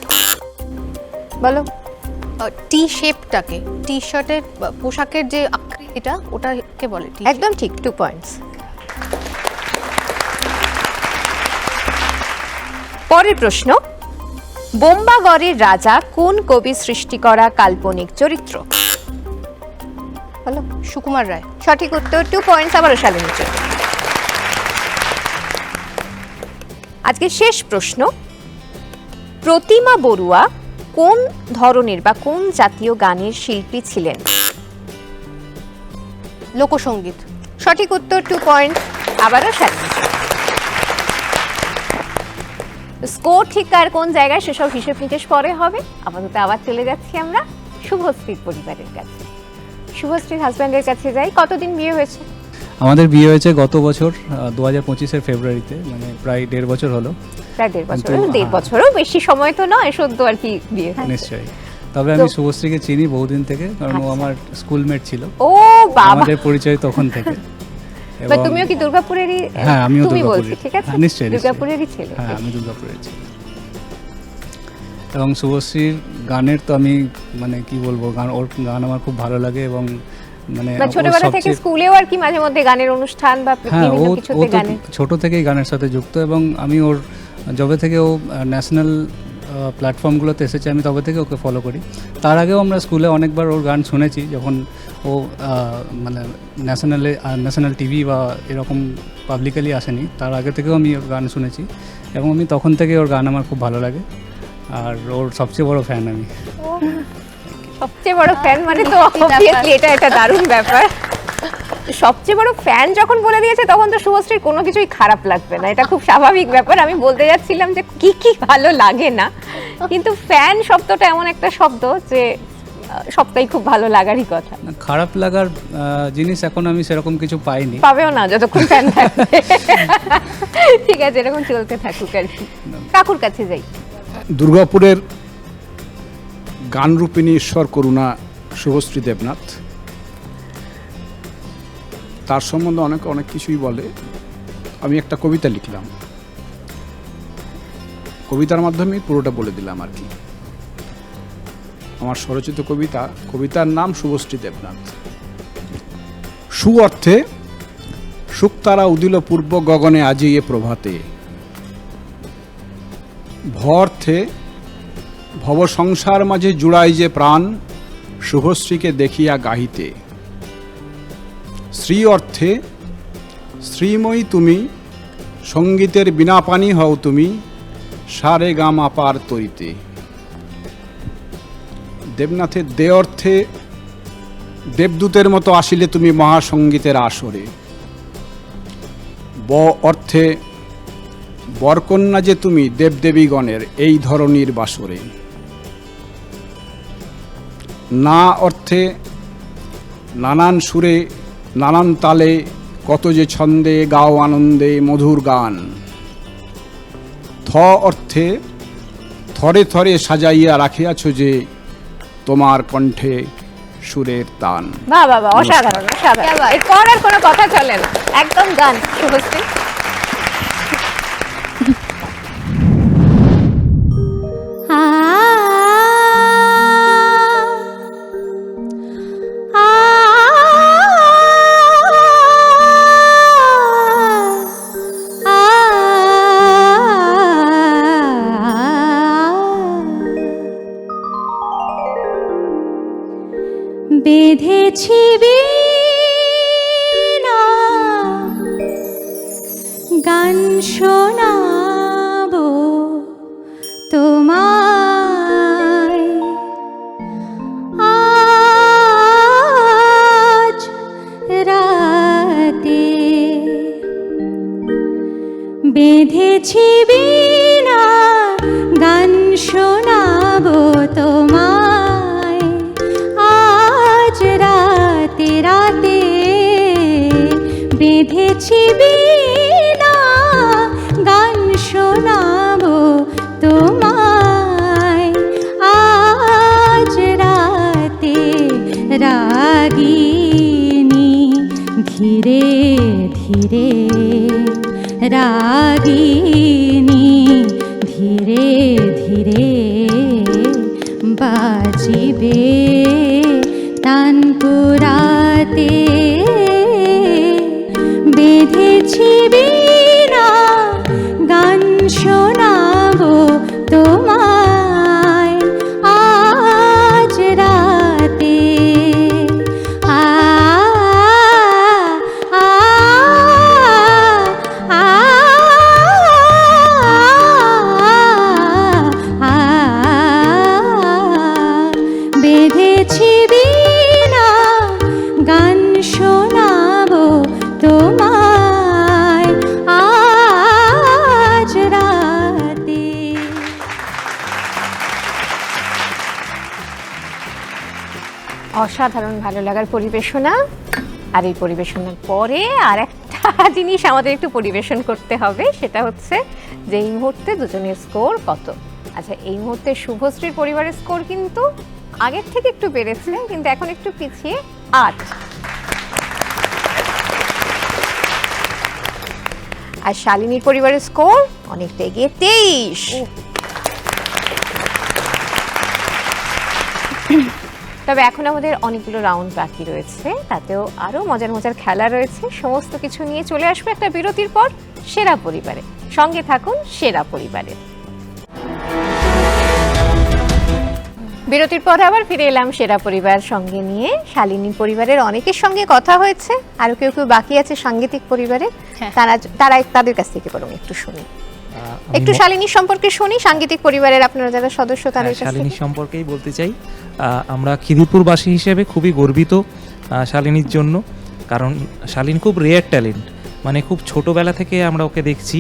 বলো। টি শেপটাকে, টি শার্টের পোশাকের যে আকৃতিটা ওটাকে বলে টি। একদম ঠিক, 2 পয়েন্টস। পরের প্রশ্ন। বোম্বাগড়ের রাজা কোন কবি সৃষ্টি করা কাল্পনিক চরিত্র? বলো। সুকুমার রায়। সঠিক উত্তর, 2 পয়েন্টস আবারও শালিনীর জন্য। আজকে শেষ প্রশ্ন। প্রতিমা বড়ুয়া কোন ধরনের বা কোন জাতীয় গানের শিল্পী ছিলেন? লোকসঙ্গীত। সঠিক উত্তর, 2 পয়েন্ট আবারও শালিনী। স্কোর ঠিক আর কোন জায়গায় সেসব হিসেব নিকেশ পরে হবে। আপাতত আবার চলে যাচ্ছি আমরা শুভশ্রীর পরিবারের কাছে। শুভশ্রীর হাজব্যান্ডের কাছে যাই। কতদিন বিয়ে হয়েছে? আমাদের বিয়ে হয়েছে গত বছর 2025-এর ফেব্রুয়ারিতে, মানে প্রায় 1.5 বছর হলো। প্রায় 1.5 বছর, কিন্তু, 1.5 বছরও বেশি সময় তো নয়, সদ্য আর কি বিয়ে। নিশ্চয়ই। তবে আমি শুভশ্রীকে চিনি বহুদিন থেকে, কারণ ও আমার স্কুলমেট ছিল। ও বাবা, আমাদের পরিচয় তখন থেকে। বা তুমিও কি দুর্গাপুরেরই? হ্যাঁ, আমিও তুমি দুর্গাপুরের। বলছি, ঠিক আছে, হ্যাঁ, নিশ্চয়ই, দুর্গাপুরেরই ছিল। হ্যাঁ, আমি দুর্গাপুরের ছিল। এবং শুভশ্রীর গানের তো আমি মানে কি বলবো, ওর গান আমার খুব ভালো লাগে। এবং মানে বা ছোটবেলা থেকে স্কুলেও আর কি মাঝে মধ্যে গানের অনুষ্ঠান বা হ্যাঁ, বিভিন্ন ও কিছুতে তো গানে ছোট থেকেই গানের সাথে যুক্ত। এবং আমি ওর যবে থেকে ও ন্যাশনাল প্ল্যাটফর্মগুলোতে এসেছে, আমি তবে থেকে ওকে ফলো করি। তার আগেও আমরা স্কুলে অনেকবার ওর গান শুনেছি, যখন ও মানে ন্যাশনাল টিভি বা এরকম পাবলিকালি আসেনি, তার আগে থেকেও আমি ওর গান শুনেছি। এবং আমি তখন থেকে ওর গান আমার খুব ভালো লাগে, আর ওর সবচেয়ে বড় ফ্যান আমি। সবচেয়ে বড় ফ্যান মানে তো অবভিয়াসলি এটা দারুণ ব্যাপার। সবচেয়ে বড় ফ্যান যখন বলে দিয়েছে, তখন তো শুভশ্রীর কোনো কিছুই খারাপ লাগবে না, এটা খুব স্বাভাবিক ব্যাপার। আমি বলতে যাচ্ছিলাম যে কি কি ভালো লাগে না, কিন্তু ফ্যান শব্দটা এমন একটা শব্দ যে সবটাই খুব ভালো লাগারই কথা। খারাপ লাগার জিনিস এখন আমি সেরকম কিছু পাইনি, পাবেও না যতক্ষণ ফ্যান থাকবে। ঠিক আছে, এরকম চলতে থাকুক আর কি। কাকুর কাছে যাই। দুর্গাপুরের গানরূপিণী ঈশ্বর করুণা শুভশ্রী দেবনাথ, তার সম্বন্ধে অনেক কিছুই বলে। আমি একটা কবিতা লিখলাম, কবিতার মাধ্যমে পুরোটা বলে দিলাম আর কি। আমার স্বরচিত কবিতার নাম শুভশ্রী দেবনাথ। সু অর্থে শুকতারা উদিল পূর্ব গগনে আজি এ প্রভাতে, ভ অর্থে ভব সংসার মাঝে জুড়াই যে প্রাণ শুভশ্রীকে দেখিয়া গাহিতে, শ্রী অর্থে শ্রীময়ী তুমি সঙ্গীতের বিনা পানি হও তুমি সারে গামা পার তরিতে। দেবনাথের দে অর্থে দেবদূতের মতো আসিলে তুমি মহাসঙ্গীতের আসরে, ব অর্থে বরকন্যা যে তুমি দেবদেবীগণের এই ধরনীর বাসরে, না অর্থে নানান সুরে নানান তালে কত যে ছন্দে গাও আনন্দে মধুর গান, থ অর্থে থরে থরে সাজাইয়া রাখিয়াছ যে তোমার কণ্ঠে সুরের তান। বাহ বাহ বাহ, অসাধারণ অসাধারণ। এরপর আর কোনো কথা চলে না, একদম গান শুভশ্রী। বেঁধেছি বীণা গান শোনাবো তোমায়, আজ রাতে বেঁধেছি বীণা গান শোনাবো তোমায়, আজ রাতে রাতে বেঁধেছি বীণা গান শোনাবো তোমায়, আজ রাতে রাগিনী ধীরে ধীরে, রাগিনী ধীরে ধীরে বাজিবে তানপুরাতে, বেঁধেছি বীণা গান শোনাবো তোমায়, আজ রাতে। বেঁধেছি বীণা গান শোনাবো তোমায়, আজ রাতে। অসাধারণ ভালো লাগার পরিবেশনা। আর এই পরিবেশনের পরে আর একটা জিনিস আমাদের একটু পরিবেশন করতে হবে, সেটা হচ্ছে যে এই মুহূর্তে দুজনের স্কোর কত। আচ্ছা, এই মুহূর্তে শুভশ্রীর পরিবারের স্কোর কিন্তু আগের থেকে একটু বেড়েছে, কিন্তু এখন একটু পিছিয়ে 8। আর শালিনীর পরিবারের স্কোর অনেকটা এগিয়ে 23। তবে এখন আমাদের অনেকগুলো রাউন্ড বাকি রয়েছে, তাতেও আরও মজার মজার খেলা রয়েছে। সমস্ত কিছু নিয়ে চলে আসবে একটা বিরতির পর সেরা পরিবারে। সঙ্গে থাকুন সেরা পরিবারে। বিরতির পর আবার ফিরে এলাম সেরা পরিবার সঙ্গে নিয়ে। শালিনী পরিবারের অনেকের সঙ্গে কথা হয়েছে, আরও কেউ কেউ বাকি আছে সাংগীতিক পরিবারে। তাদের কাছ থেকে বরং একটু শুনি, একটু শালিনীর সম্পর্কে শুনি। সাংগীতিক পরিবারের আপনারা যারা সদস্য তাদের কাছ থেকে। শালিনীর সম্পর্কেই বলতে চাই, আমরা খিদিরপুরবাসী হিসেবে খুবই গর্বিত শালিনীর জন্য, কারণ শালিনী খুব রেয়ার ট্যালেন্ট। মানে খুব ছোটোবেলা থেকে আমরা ওকে দেখছি,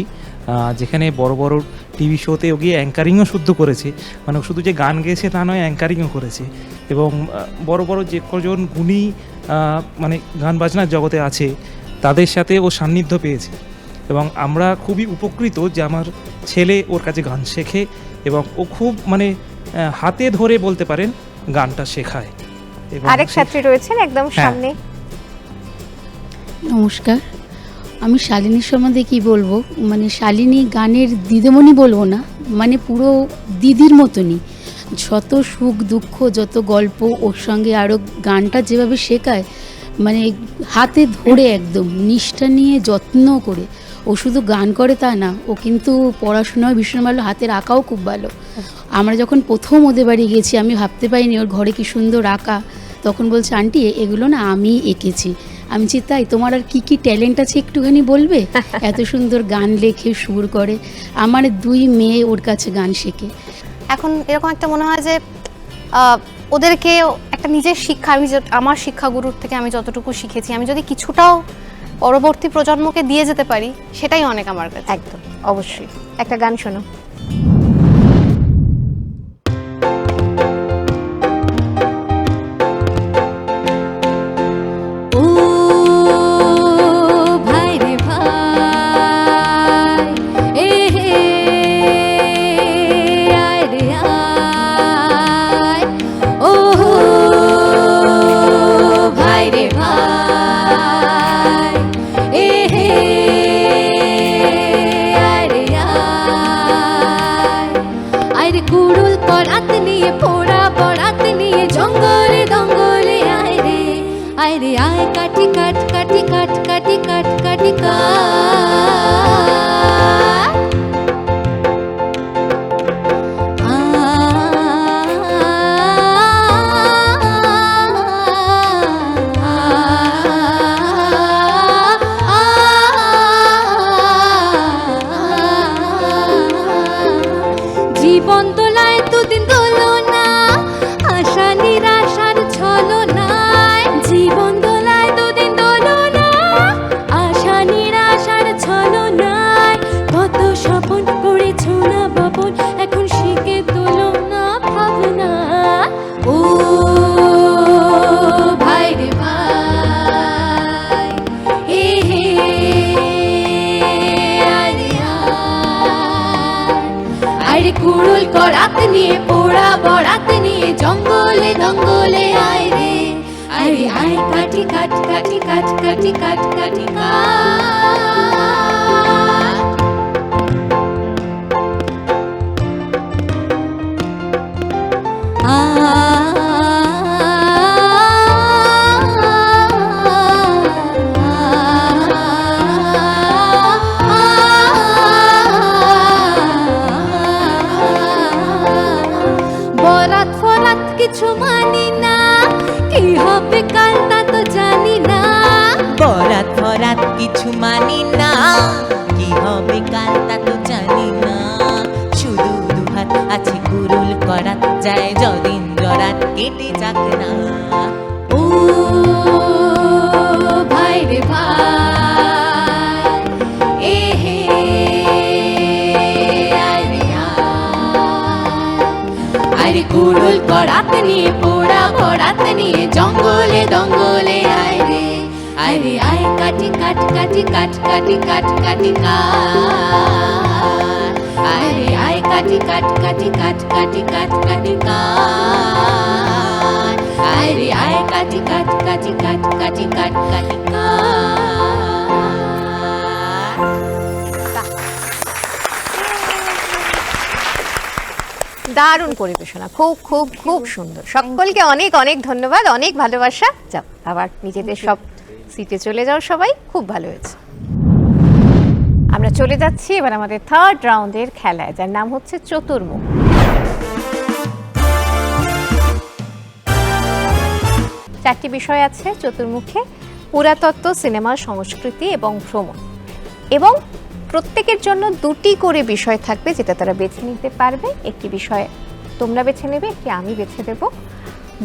যেখানে বড় বড় টিভি শোতে ও গিয়ে অ্যাঙ্কারিংও শুদ্ধ করেছে। মানে শুধু যে গান গেয়েছে তা নয়, অ্যাঙ্কারিংও করেছে। এবং বড় বড় যে কজন গুণী মানে গান বাজনার জগতে আছে তাদের সাথে ও সান্নিধ্য পেয়েছে। এবং আমরা খুবই উপকৃত যে আমার ছেলে ওর কাছে গান শেখে, এবং ও খুব মানে হাতে ধরে বলতে পারেন গানটা শেখায়। আরেক ছাত্রী রয়েছেন একদম সামনে। নমস্কার, আমি শালিনীর সম্বন্ধে কি বলবো, মানে শালিনী গানের দিদিমণি বলবো না, মানে পুরো দিদির মতনই। যত সুখ দুঃখ, যত গল্প ওর সঙ্গে, আরও গানটা যেভাবে শেখায়, মানে হাতে ধরে একদম নিষ্ঠা নিয়ে যত্ন করে। ও শুধু গান করে তা না, ও কিন্তু পড়াশোনাও ভীষণ ভালো, হাতের আঁকাও খুব ভালো। আমরা যখন প্রথম ওদের বাড়ি গেছি, আমি ভাবতে পারিনি ওর ঘরে কি সুন্দর আঁকা। তখন বলছে, আন্টি এগুলো না আমি এঁকেছি। আমি বলছি, তাই? তোমার আর কি কি ট্যালেন্ট আছে একটুখানি বলবে? এত সুন্দর গান লেখে, সুর করে। আমার 2 মেয়ে ওর কাছে গান শেখে। এখন এরকম একটা মনে হয় যে ওদেরকে একটা নিজের শিক্ষা, আমার শিক্ষাগুরুর থেকে আমি যতটুকু শিখেছি, আমি যদি কিছুটাও পরবর্তী প্রজন্মকে দিয়ে যেতে পারি, সেটাই অনেক আমার কাছে। একদম, অবশ্যই। একটা গান শোনো। জীবন দোলায় দুদিন দোলো না, আশা নিরাশার ছলো নাই। জীবন দোলায় দুদিন দোলো না, আশা নিরাশার ছলো নাই। কত স্বপন করেছো না বপন, এখন শিখে তোলো না ভাবনা। ও ভাই রে ভাই, এ হে আরে কুড়ুল করাত নিয়ে, পোড়া বরাত নিয়ে, জঙ্গলে দঙ্গলে আয় রে। আরে আয় কাটি কাট কাটি কাট কাটি কাট কাটি বরাত ফরাত কিছু মানি না, কি হবে কাল তা তো জানি না। বরাত ফরাত কিছু মানি না, কি হবে কাল তা তো জানি না। শুধু দুহাত আছে কুরুল করাত, যায় যদিন জরাত কেটে যাক না। ও ভাই রে ভাই, এ হে আরে কুড়ুল করাত নিয়ে, পোড়া বরাত নিয়ে, জঙ্গলে দঙ্গলে আয় রে। আরে আয় কাটি কাট কাটি কাট কাটি কাট কাটি কাট আরে আয় কাটি কাট কাটি কাট কাটি কাট কাটি কাট আরে আয় কাটি কাট কাটি কাট কাটি কাট কাটি দারুণ পরিবেশনা, খুব খুব খুব সুন্দর। সকলকে অনেক অনেক ধন্যবাদ, অনেক ভালোবাসা। যাও আবার নিজেদের সব সিটে চলে যাও সবাই, খুব ভালো হয়েছে। আমরা চলে যাচ্ছি এবার আমাদের থার্ড রাউন্ডের খেলায়, যার নাম হচ্ছে চতুর্মুখ। চারটি বিষয় আছে চতুর্মুখে: পুরাতত্ত্ব, সিনেমা, সংস্কৃতি এবং ভ্রমণ। এবং প্রত্যেকের জন্য দুটি করে বিষয় থাকবে, যেটা তারা বেছে নিতে পারবে। একটি বিষয় তোমরা বেছে নেবে, একটি আমি বেছে দেব।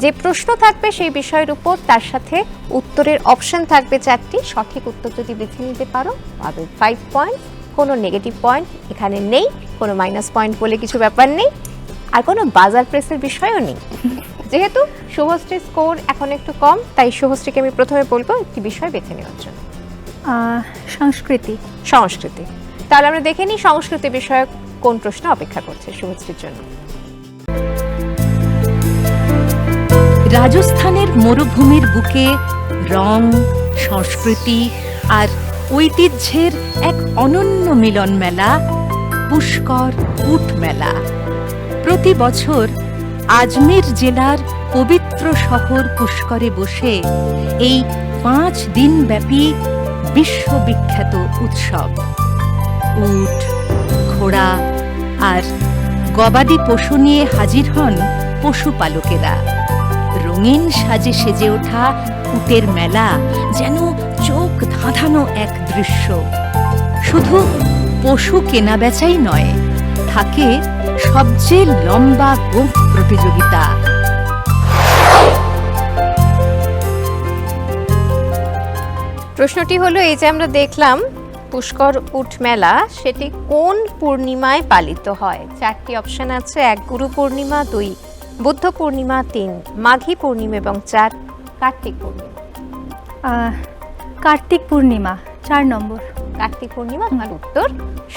যে প্রশ্ন থাকবে সেই বিষয়ের উপর তার সাথে উত্তরের অপশন থাকবে চারটি। সঠিক উত্তর যদি বেছে নিতে পারো পাবে 5 পয়েন্ট। কোনো নেগেটিভ পয়েন্ট এখানে নেই, কোনো মাইনাস পয়েন্ট বলে কিছু ব্যাপার নেই, আর কোনো বাজার প্রেসের বিষয়ও নেই। যেহেতু শুভশ্রীর স্কোর এখন একটু কম, তাই শুভশ্রীকে আমি প্রথমে বলবো একটি বিষয় বেছে নেওয়ার জন্য। সংস্কৃতি। সংস্কৃতি। তাহলে আমরা দেখে নিই সংস্কৃতি বিষয়ক কোন প্রশ্ন অপেক্ষা করছে শুভশ্রীর জন্য। রাজস্থানের মরুভূমির বুকে রং, সংস্কৃতি আর ঐতিহ্যের এক অনন্য মিলন মেলা পুষ্কর উট মেলা। প্রতি বছর আজমের জেলার পবিত্র শহর পুষ্করে বসে এই 5 দিন ব্যাপী বিশ্ববিখ্যাত উৎসব। উট, ঘোড়া আর গবাদি পশু নিয়ে হাজির হন পশুপালকেরা। রঙিন সাজে সেজে ওঠা উটের মেলা যেন চোখ ধাঁধানো এক দৃশ্য। শুধু পশু কেনা বেচাই নয়, থাকে সবচেয়ে লম্বা গোঁফ প্রতিযোগিতা। প্রশ্নটি হলো, এই যে আমরা দেখলাম পুষ্কর উট মেলা, সেটি কোন পূর্ণিমায় পালিত হয়? চারটি অপশন আছে: 1 গুরু পূর্ণিমা, 2 বুদ্ধ পূর্ণিমা, 3 মাঘী পূর্ণিমা এবং 4 কার্তিক পূর্ণিমা। কার্তিক পূর্ণিমা, 4 নম্বর। কার্তিক পূর্ণিমা আমার উত্তর।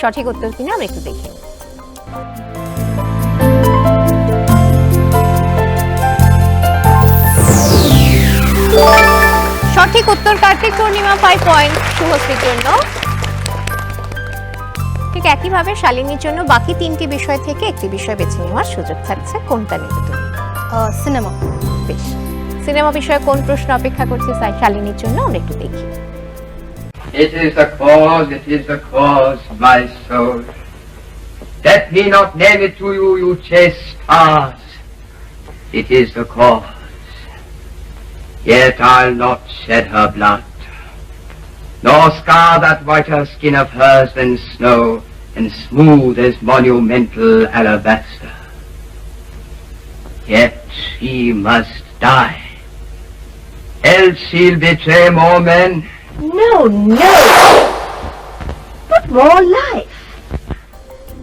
সঠিক উত্তর কিনা আমরা একটু দেখে নিই। সঠিক উত্তর কার্তিক পূর্ণিমা, 5 পয়েন্ট শুভশ্রীর জন্য। ঠিক একইভাবে শালিনীর জন্য বাকি 3টি বিষয় থেকে একটি বিষয় বেছে নেওয়ার সুযোগ থাকছে। কোনটা নেবে তুমি? সিনেমা। বেশ, সিনেমা বিষয়ে কোন প্রশ্ন অপেক্ষা করছে শালিনীর জন্য আমরা একটু দেখি। It is the cause, my soul. Let me not name it to you, you chaste stars. It is the cause. Yet I'll not shed her blood, nor scar that whiter skin of hers than snow, and smooth as monumental alabaster. Yet he must die, else he'll betray more men. No, but more life.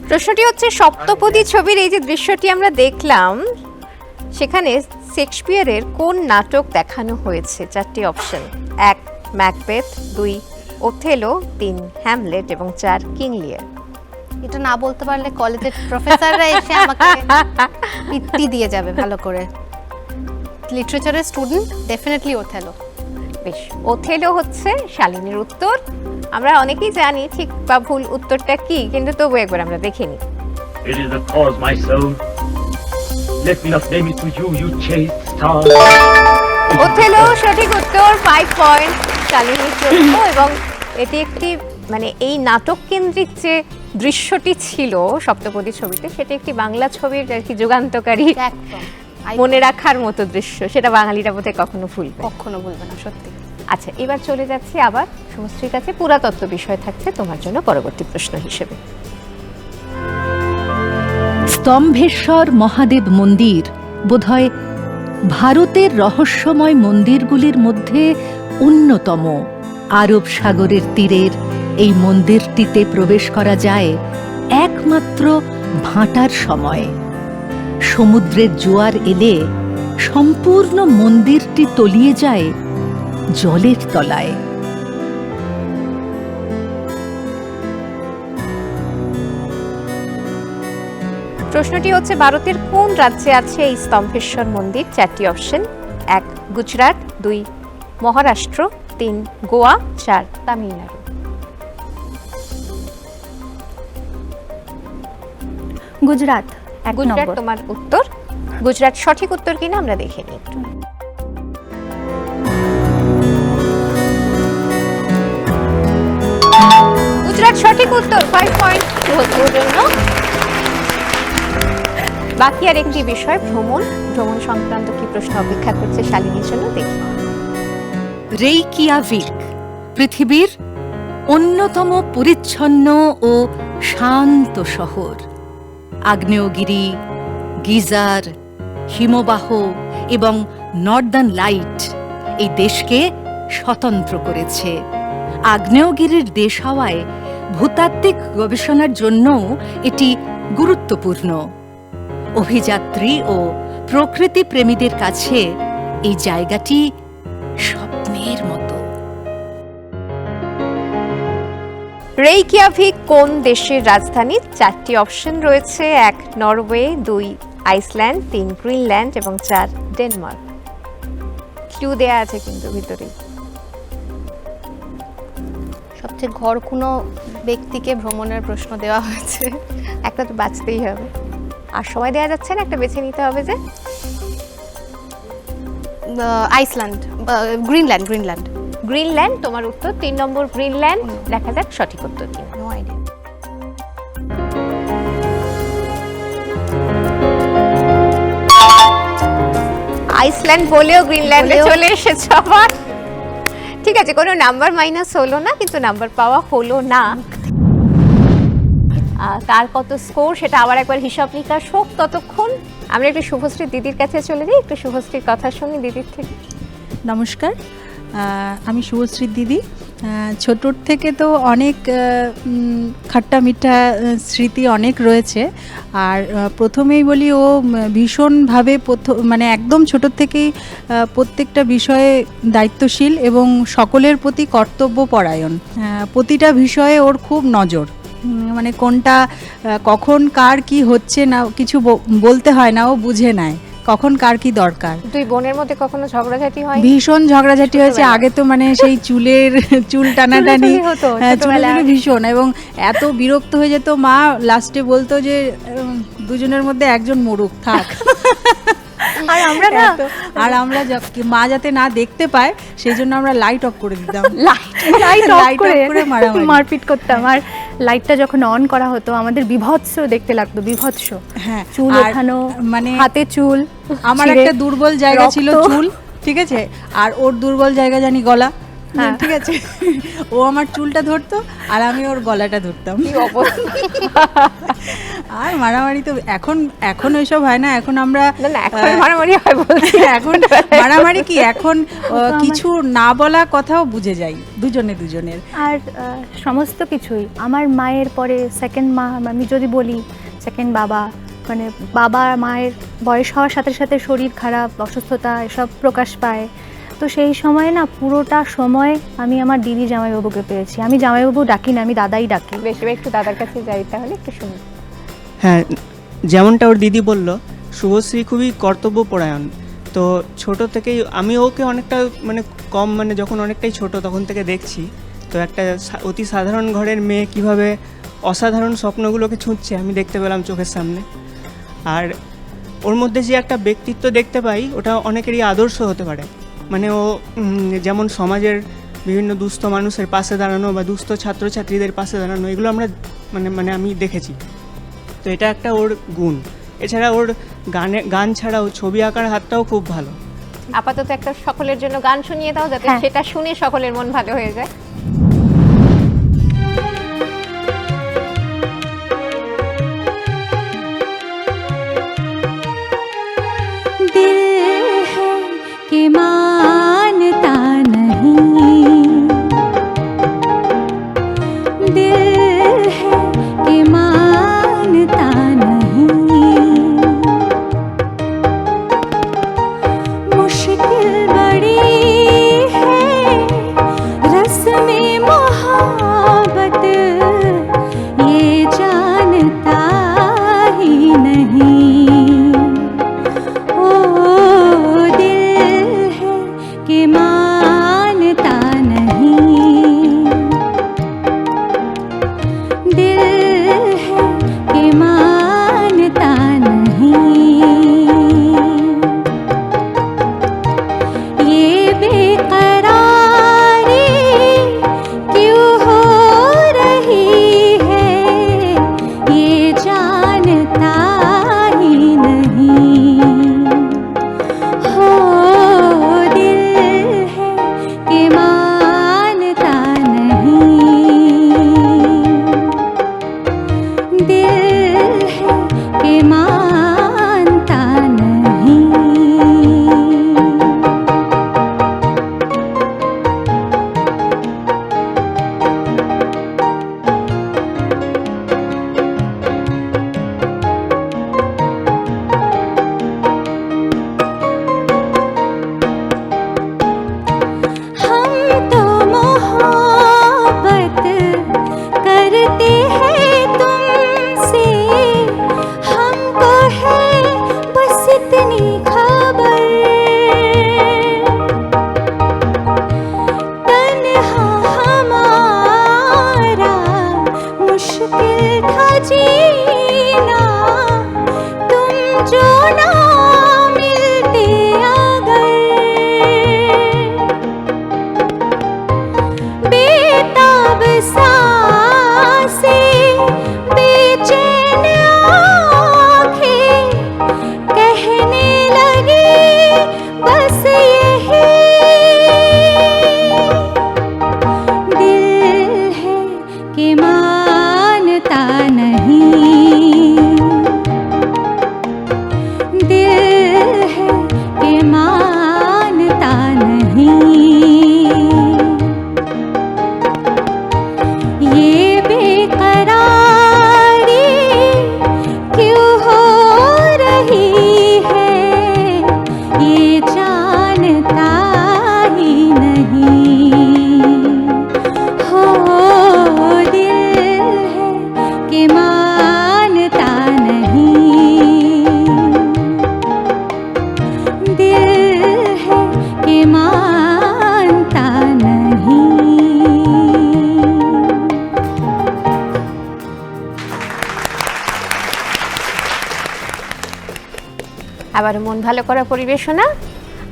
প্রশ্নটি হচ্ছে, সপ্তপদী ছবির এই যে দৃশ্যটি আমরা দেখলাম, সেখানে শেক্সপিয়ারের কোন নাটক দেখানো হয়েছে? 4টি অপশন: 1 ম্যাকবেথ, 2 ওথেলো, 3 হ্যামলেট এবং 4 কিং লিয়ার। এটা না বলতে পারলে কলেজের প্রফেসররা এসে আমাকে পিটি দিয়ে যাবে ভালো করে। লিটারেচারের স্টুডেন্ট, ডেফিনেটলি ওথেলো। বেশ, ওথেলো হচ্ছে শালিনীর উত্তর। আমরা অনেকেই জানি ঠিক বা ভুল উত্তরটা কি, কিন্তু তবু একবার আমরা দেখে নিই। It is the cause, my soul. Let me not name it to you, you chaste stars. Othello সঠিক উত্তর, 5 পয়েন্ট শালিনীর জন্য। এবং এটি একটি এই নাটক কেন্দ্রিক যে দৃশ্যটি ছিল সপ্তপদী ছবিতে, সেটি একটি বাংলা ছবির আর কি যুগান্তকারী, মনে রাখার মতো দৃশ্য। সেটা বাঙালিরা বোধহয় কখনো ভুলবে না, সত্যি। আচ্ছা, এবার চলে যাচ্ছি আবার শুভশ্রীর কাছে। পুরাতত্ত্ব বিষয় থাকছে তোমার জন্য পরবর্তী প্রশ্ন হিসেবে। স্তম্ভেশ্বর মহাদেব মন্দির বোধহয় ভারতের রহস্যময় মন্দিরগুলির মধ্যে অন্যতম। আরব সাগরের তীরের এই মন্দিরটিতে প্রবেশ করা যায় একমাত্র ভাটার সময়। সমুদ্রের জোয়ার এলে সম্পূর্ণ মন্দিরটি তলিয়ে যায় জলের তলায়। প্রশ্নটি হচ্ছে ভারতের কোন রাজ্যে আছে এই স্তম্ভেশ্বর মন্দির? 4টি অপশন: 1 গুজরাট, 2 মহারাষ্ট্র, 3 গোয়া, 4 তামিলনাড়ু। গুজরাট, 1 গুজরাট নম্বর। তোমার উত্তর। গুজরাট সঠিক উত্তর কিনা আমরা দেখে নিই একটু। গুজরাট সঠিক উত্তর, 5 পয়েন্ট ওর জন্য। বাকি আর একটি বিষয় ভ্রমণ সংক্রান্ত কি প্রশ্ন অপেক্ষা করছে শালিনীর জন্য, দেখি। রেইকিয়াভিক পৃথিবীর অন্যতম পরিচ্ছন্ন ও শান্ত শহর। আগ্নেয়গিরি, গিজার, হিমবাহ এবং নর্দার্ন লাইট এই দেশকে স্বতন্ত্র করেছে। আগ্নেয়গিরির দেশ হওয়ায় ভূতাত্ত্বিক গবেষণার জন্যও এটি গুরুত্বপূর্ণ। অভিযাত্রী ও প্রকৃতি প্রেমীদের কাছে এই জায়গাটি স্বপ্নের মতো। রেইকিয়াভিক কোন দেশের রাজধানী? 4টি অপশন রয়েছে: 1 নরওয়ে, 2 আইসল্যান্ড, 3 গ্রিনল্যান্ড এবং 4 ডেনমার্ক। ক্লু দেয়া আছে কিন্তু ভিতরে। সবচেয়ে ঘর কোনো ব্যক্তিকে ভ্রমণের প্রশ্ন দেওয়া হয়েছে। একটা তো বাঁচতেই হবে, আর সময় দেওয়া যাচ্ছে না, একটা বেছে নিতে হবে। যে আইসল্যান্ড, গ্রিনল্যান্ড। গ্রিনল্যান্ড তোমার উত্তর, 3 নম্বর গ্রিনল্যান্ড। দেখা যাক সঠিক উত্তর কিনা। No idea. আইসল্যান্ড বলেও গ্রিনল্যান্ডে চলে এসেছে আবার। ঠিক আছে, কোনো নাম্বার মাইনাস হলো না, কিন্তু নাম্বার পাওয়া হলো না। কার কত স্কোর সেটা আবার একবার হিসাব নিকাশ হোক। ততক্ষণ আমরা একটু শুভশ্রী দিদির কাছে চলে যাই, একটু শুভশ্রীর কথা শুনি দিদির থেকে। নমস্কার, আমি শুভশ্রী দিদি। ছোটোর থেকে তো অনেক খাট্টা মিঠা স্মৃতি অনেক রয়েছে। আর প্রথমেই বলি, ও ভীষণভাবে মানে একদম ছোটোর থেকেই প্রত্যেকটা বিষয়ে দায়িত্বশীল এবং সকলের প্রতি কর্তব্যপরায়ণ। প্রতিটা বিষয়ে ওর খুব নজর, মানে কোনটা কখন কার কি হচ্ছে না কিছু বলতে হয় না, ও বুঝে নেয় কখন কার কি দরকার। দুই বোনের মধ্যে কখনো ঝগড়াঝাটি হয়? ভীষণ ঝগড়াঝাটি হয়েছে। আগে তো মানে সেই চুল টানাটানি চুলগুলি ভীষণ, এবং এত বিরক্ত হয়ে যেত মা লাস্টে বলতো যে দুজনের মধ্যে একজন মরুক থাক। আর আমরা মা যাতে না দেখতে পায় সেই জন্য আমরা লাইট অফ করে দিতাম, লাইট অফ করে মারপিট করতাম। আর লাইটটা যখন অন করা হতো আমাদের বিভৎস দেখতে লাগতো, বিভৎস। হ্যাঁ, চুল ওঠানো, মানে হাতে চুল। আমার একটা দুর্বল জায়গা ছিল চুল, ঠিক আছে, আর ওর দুর্বল জায়গা জানি গলা। ঠিক আছে, ও আমার চুলটা ধরতো আর আমি ওর গলাটা ধরতাম। আর মারামারি তো এখন ওইসব হয় না। এখন আমরা মারামারি হয় বলছি। এখন মারামারি কি, এখন কিছু না বলা কথাও বুঝে যাই দুজনের। আর সমস্ত কিছুই আমার মায়ের পরে সেকেন্ড মা, আমি যদি বলি সেকেন্ড বাবা। মানে বাবা মায়ের বয়স হওয়ার সাথে সাথে শরীর খারাপ, অসুস্থতা এসব প্রকাশ পায়। তো সেই সময় না পুরোটা সময় আমি আমার দিদি জামাইবাবুকে পেয়েছি। আমি জামাইবাবু ডাকি না, আমি দাদাই ডাকি। বেশি একটু দাদার কাছে যাই, তাহলে একটু শুনি। হ্যাঁ, যেমনটা ওর দিদি বলল, শুভশ্রী খুবই কর্তব্যপরায়ণ। তো ছোট থেকেই আমি ওকে অনেকটা মানে যখন অনেকটাই ছোট তখন থেকে দেখছি। তো একটা অতি সাধারণ ঘরের মেয়ে কিভাবে অসাধারণ স্বপ্নগুলোকে ছুঁচ্ছে আমি দেখতে পেলাম চোখের সামনে। আর ওর মধ্যে যে একটা ব্যক্তিত্ব দেখতে পাই, ওটা অনেকেরই আদর্শ হতে পারে। মানে ও যেমন সমাজের বিভিন্ন দুস্থ মানুষের পাশে দাঁড়ানো বা দুস্থ ছাত্রছাত্রীদের পাশে দাঁড়ানো, এগুলো আমরা মানে আমি দেখেছি। তো এটা একটা ওর গুণ। এছাড়া ওর গান ছাড়াও ছবি আঁকার হাতটাও খুব ভালো। আপাতত একটা সকলের জন্য গান শুনিয়ে দাও, যাতে সেটা শুনে সকলের মন ভালো হয়ে যায়। दिल है कि मानता नहीं, दिल है कि मानता नहीं, मुश्किल बड़ी है जानता ही नहीं, ओ दिल है कि मानता नहीं, दिल है कि मानता नहीं, ये बेकरारी क्यों हो रही है, ये जानता ही नहीं, हो दिल है कि मानता नहीं, दिल है कि मानता नहीं। हम तो मोहब्बत करते हैं तुमसे, हमको है बस इतनी खबर, तन्हा हमारा मुश्किल था जीना, तुम जो ना मिलते अगर, बेताब सांसें बेचैन आँखें कहने लगी बस यही, दिल है कि मानता नहीं, दिल है कि मानता नहीं, ये बेकरारी क्यों हो रही है, ये जानता ही नहीं, हो दिल है कि मानता नहीं, दिल है कि मानता नहीं। আবার মন ভালো করা পরিবেশনা,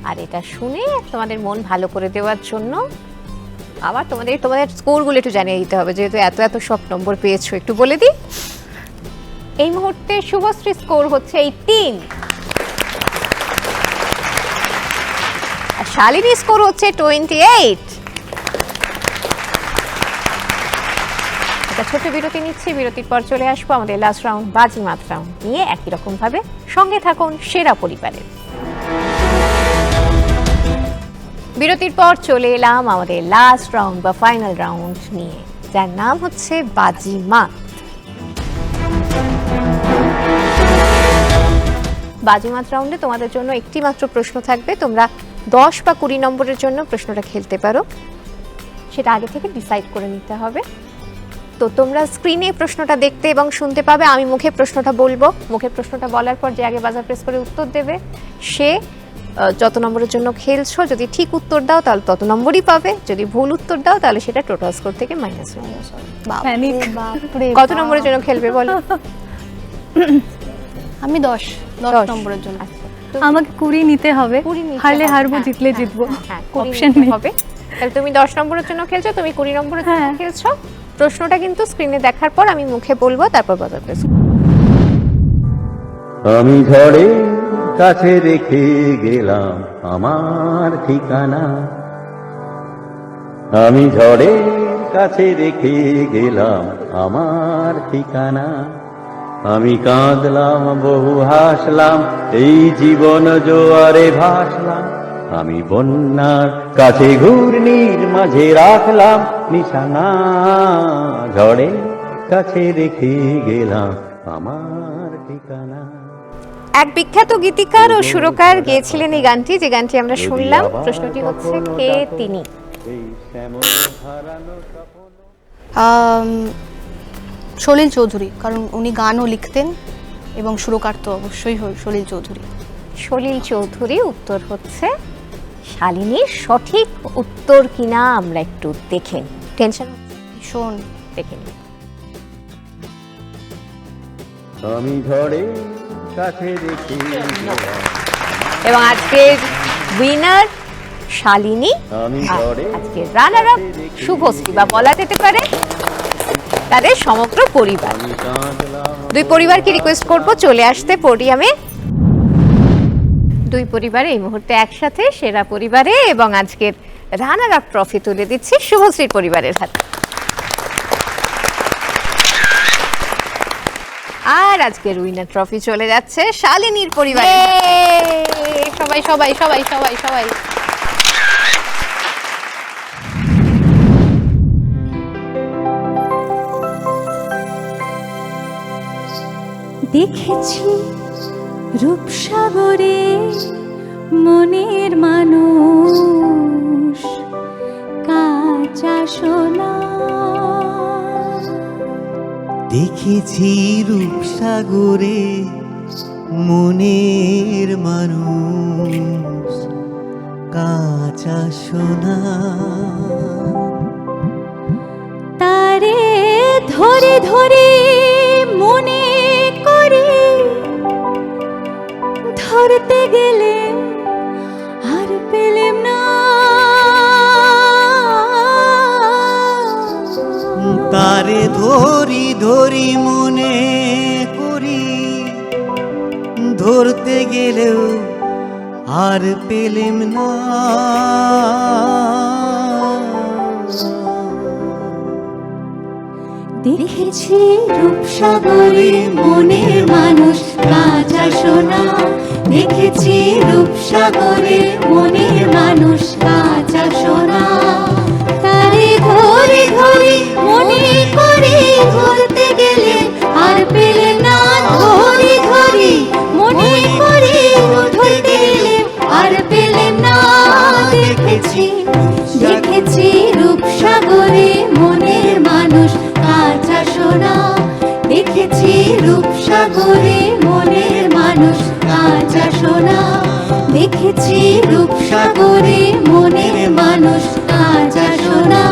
আর এটা শুনে তোমাদের মন ভালো করে দেওয়ার জন্য আবার তোমাদের স্কোরগুলো একটু জানিয়ে দিতে হবে, যেহেতু এত এত সব নম্বর পেয়েছো। একটু বলে দিই, এই মুহূর্তে শুভশ্রী স্কোর হচ্ছে 18, আর শালিনী স্কোর হচ্ছে 28। একটা ছোট বিরতি নিচ্ছি, বিরতির পর চলে আসবো আমাদের লাস্ট রাউন্ড বাজিমাত রাউন্ড নিয়ে একই রকম ভাবে। সঙ্গে থাকুন সেরা পরিবারের। বিরতির পর চলে এলাম আমাদের লাস্ট রাউন্ড বা ফাইনাল রাউন্ড নিয়ে, যার নাম হচ্ছে বাজিমাত। বাজিমাত রাউন্ডে তোমাদের জন্য একটি মাত্র প্রশ্ন থাকবে, তোমরা 10 বা 20 নম্বরের জন্য প্রশ্নটা খেলতে পারো, সেটা আগে থেকে ডিসাইড করে নিতে হবে। তো তোমরা স্ক্রিনে প্রশ্নটা দেখতে এবং শুনতে পাবে, আমি মুখে প্রশ্নটা বলবো, মুখে প্রশ্নটা বলার পর যে আগে বাজার প্রেস করে উত্তর দেবে সে যত নম্বরের জন্য খেলছো, যদি ঠিক উত্তর দাও তাহলে তত নম্বরই পাবে, যদি ভুল উত্তর দাও তাহলে সেটা টোটাল স্কোর থেকে মাইনাস হয়ে যাবে। কত নম্বরের জন্য খেলবে বলো? আমি 10 নম্বরের জন্য। আমাকে 20 নিতে হবে, হারলে হারবো, জিতলে জিতবো, অপশন নেই। হবে তাহলে তুমি 10 নম্বরের জন্য খেলছো, তুমি 20 নম্বরের জন্য খেলছো। প্রশ্নটা কিন্তু স্ক্রিনে দেখার পর আমি মুখে বলবো, তারপর বাজার প্রেস। আমি ঝড়ে কাছে রেখে গেলাম আমার ঠিকানা, আমি ঝড়ে কাছে রেখে গেলাম আমার ঠিকানা, আমি কাঁদলাম বহু হাসলাম এই জীবন জোয়ারে ভাসলাম, আমি বন্যার কাছে ঘূর্ণির মাঝে রাখলাম নিশানা, ঝড়ে কাছে রেখে গেলাম আমার ঠিকানা। এক বিখ্যাত গীতিকার ও সুরকার গেয়েছিলেন এই গানটি, যে গানটি আমরা শুনলাম। প্রশ্নটি হচ্ছে কে তিনি? সলিল চৌধুরী, কারণ উনি গানও লিখতেন এবং সুরকার তো অবশ্যই সলিল চৌধুরী। সলিল চৌধুরী উত্তর হচ্ছে শালিনীর। সঠিক উত্তর কিনা আমরা একটু দেখে নিই। টেনশন ভীষণ। দেখে নিই। আমি ঝড়ের কাছে দেখি এবং আজকের উইনার শালিনী, আজকের রানার আপ শুভশ্রী, বা বলা যেতে পারে তাদের সমগ্র পরিবার। দুই পরিবারকে রিকোয়েস্ট করব চলে আসতে পোডিয়ামে। দুই পরিবার এই মুহূর্তে একসাথে সেরা পরিবারে, এবং আজকের রানার আপ ট্রফি তুলে দিচ্ছি শুভশ্রীর পরিবারের হাতে। আর আজকের উইনার ট্রফি চলে যাচ্ছে শালিনীর পরিবারে। সবাই সবাই সবাই সবাই সবাই। দেখেছি রূপসাগরে মনের মানুষ কাঁচা সোনা। দেখেছি রূপসাগরে মনের মানুষ কাঁচা সোনা। তারে ধরে ধরে মনে করে ধরতে গেলে আর পেলেম না। তারে ধরি ধরি মনে করি ধরতে গেলেও আর পেলেম না। দেখেছি রূপসাগরে মনের মানুষ কাঁচা সোনা। দেখেছি রূপসাগরে মনের মানুষ কাঁচা সোনা। তারে ধরে ধরে মনে করে ধরতে গেলে আর পেলে না। ধরে ধরে মনে করে ধরতে গেলে আর পেলে না। দেখেছি দেখেছি রূপসাগরে মনের মানুষ কাঁচা সোনা। দেখেছি রূপসাগরে মনের মানুষ কাঁচা সোনা। দেখেছি রূপসাগরে মনের মানুষ কাঁচা সোনা।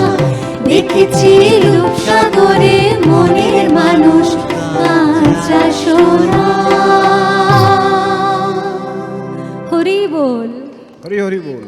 দেখেছি রূপসাগরে মনের মানুষ কাঁচা সোনা। হরি বল, হরি হরি বল।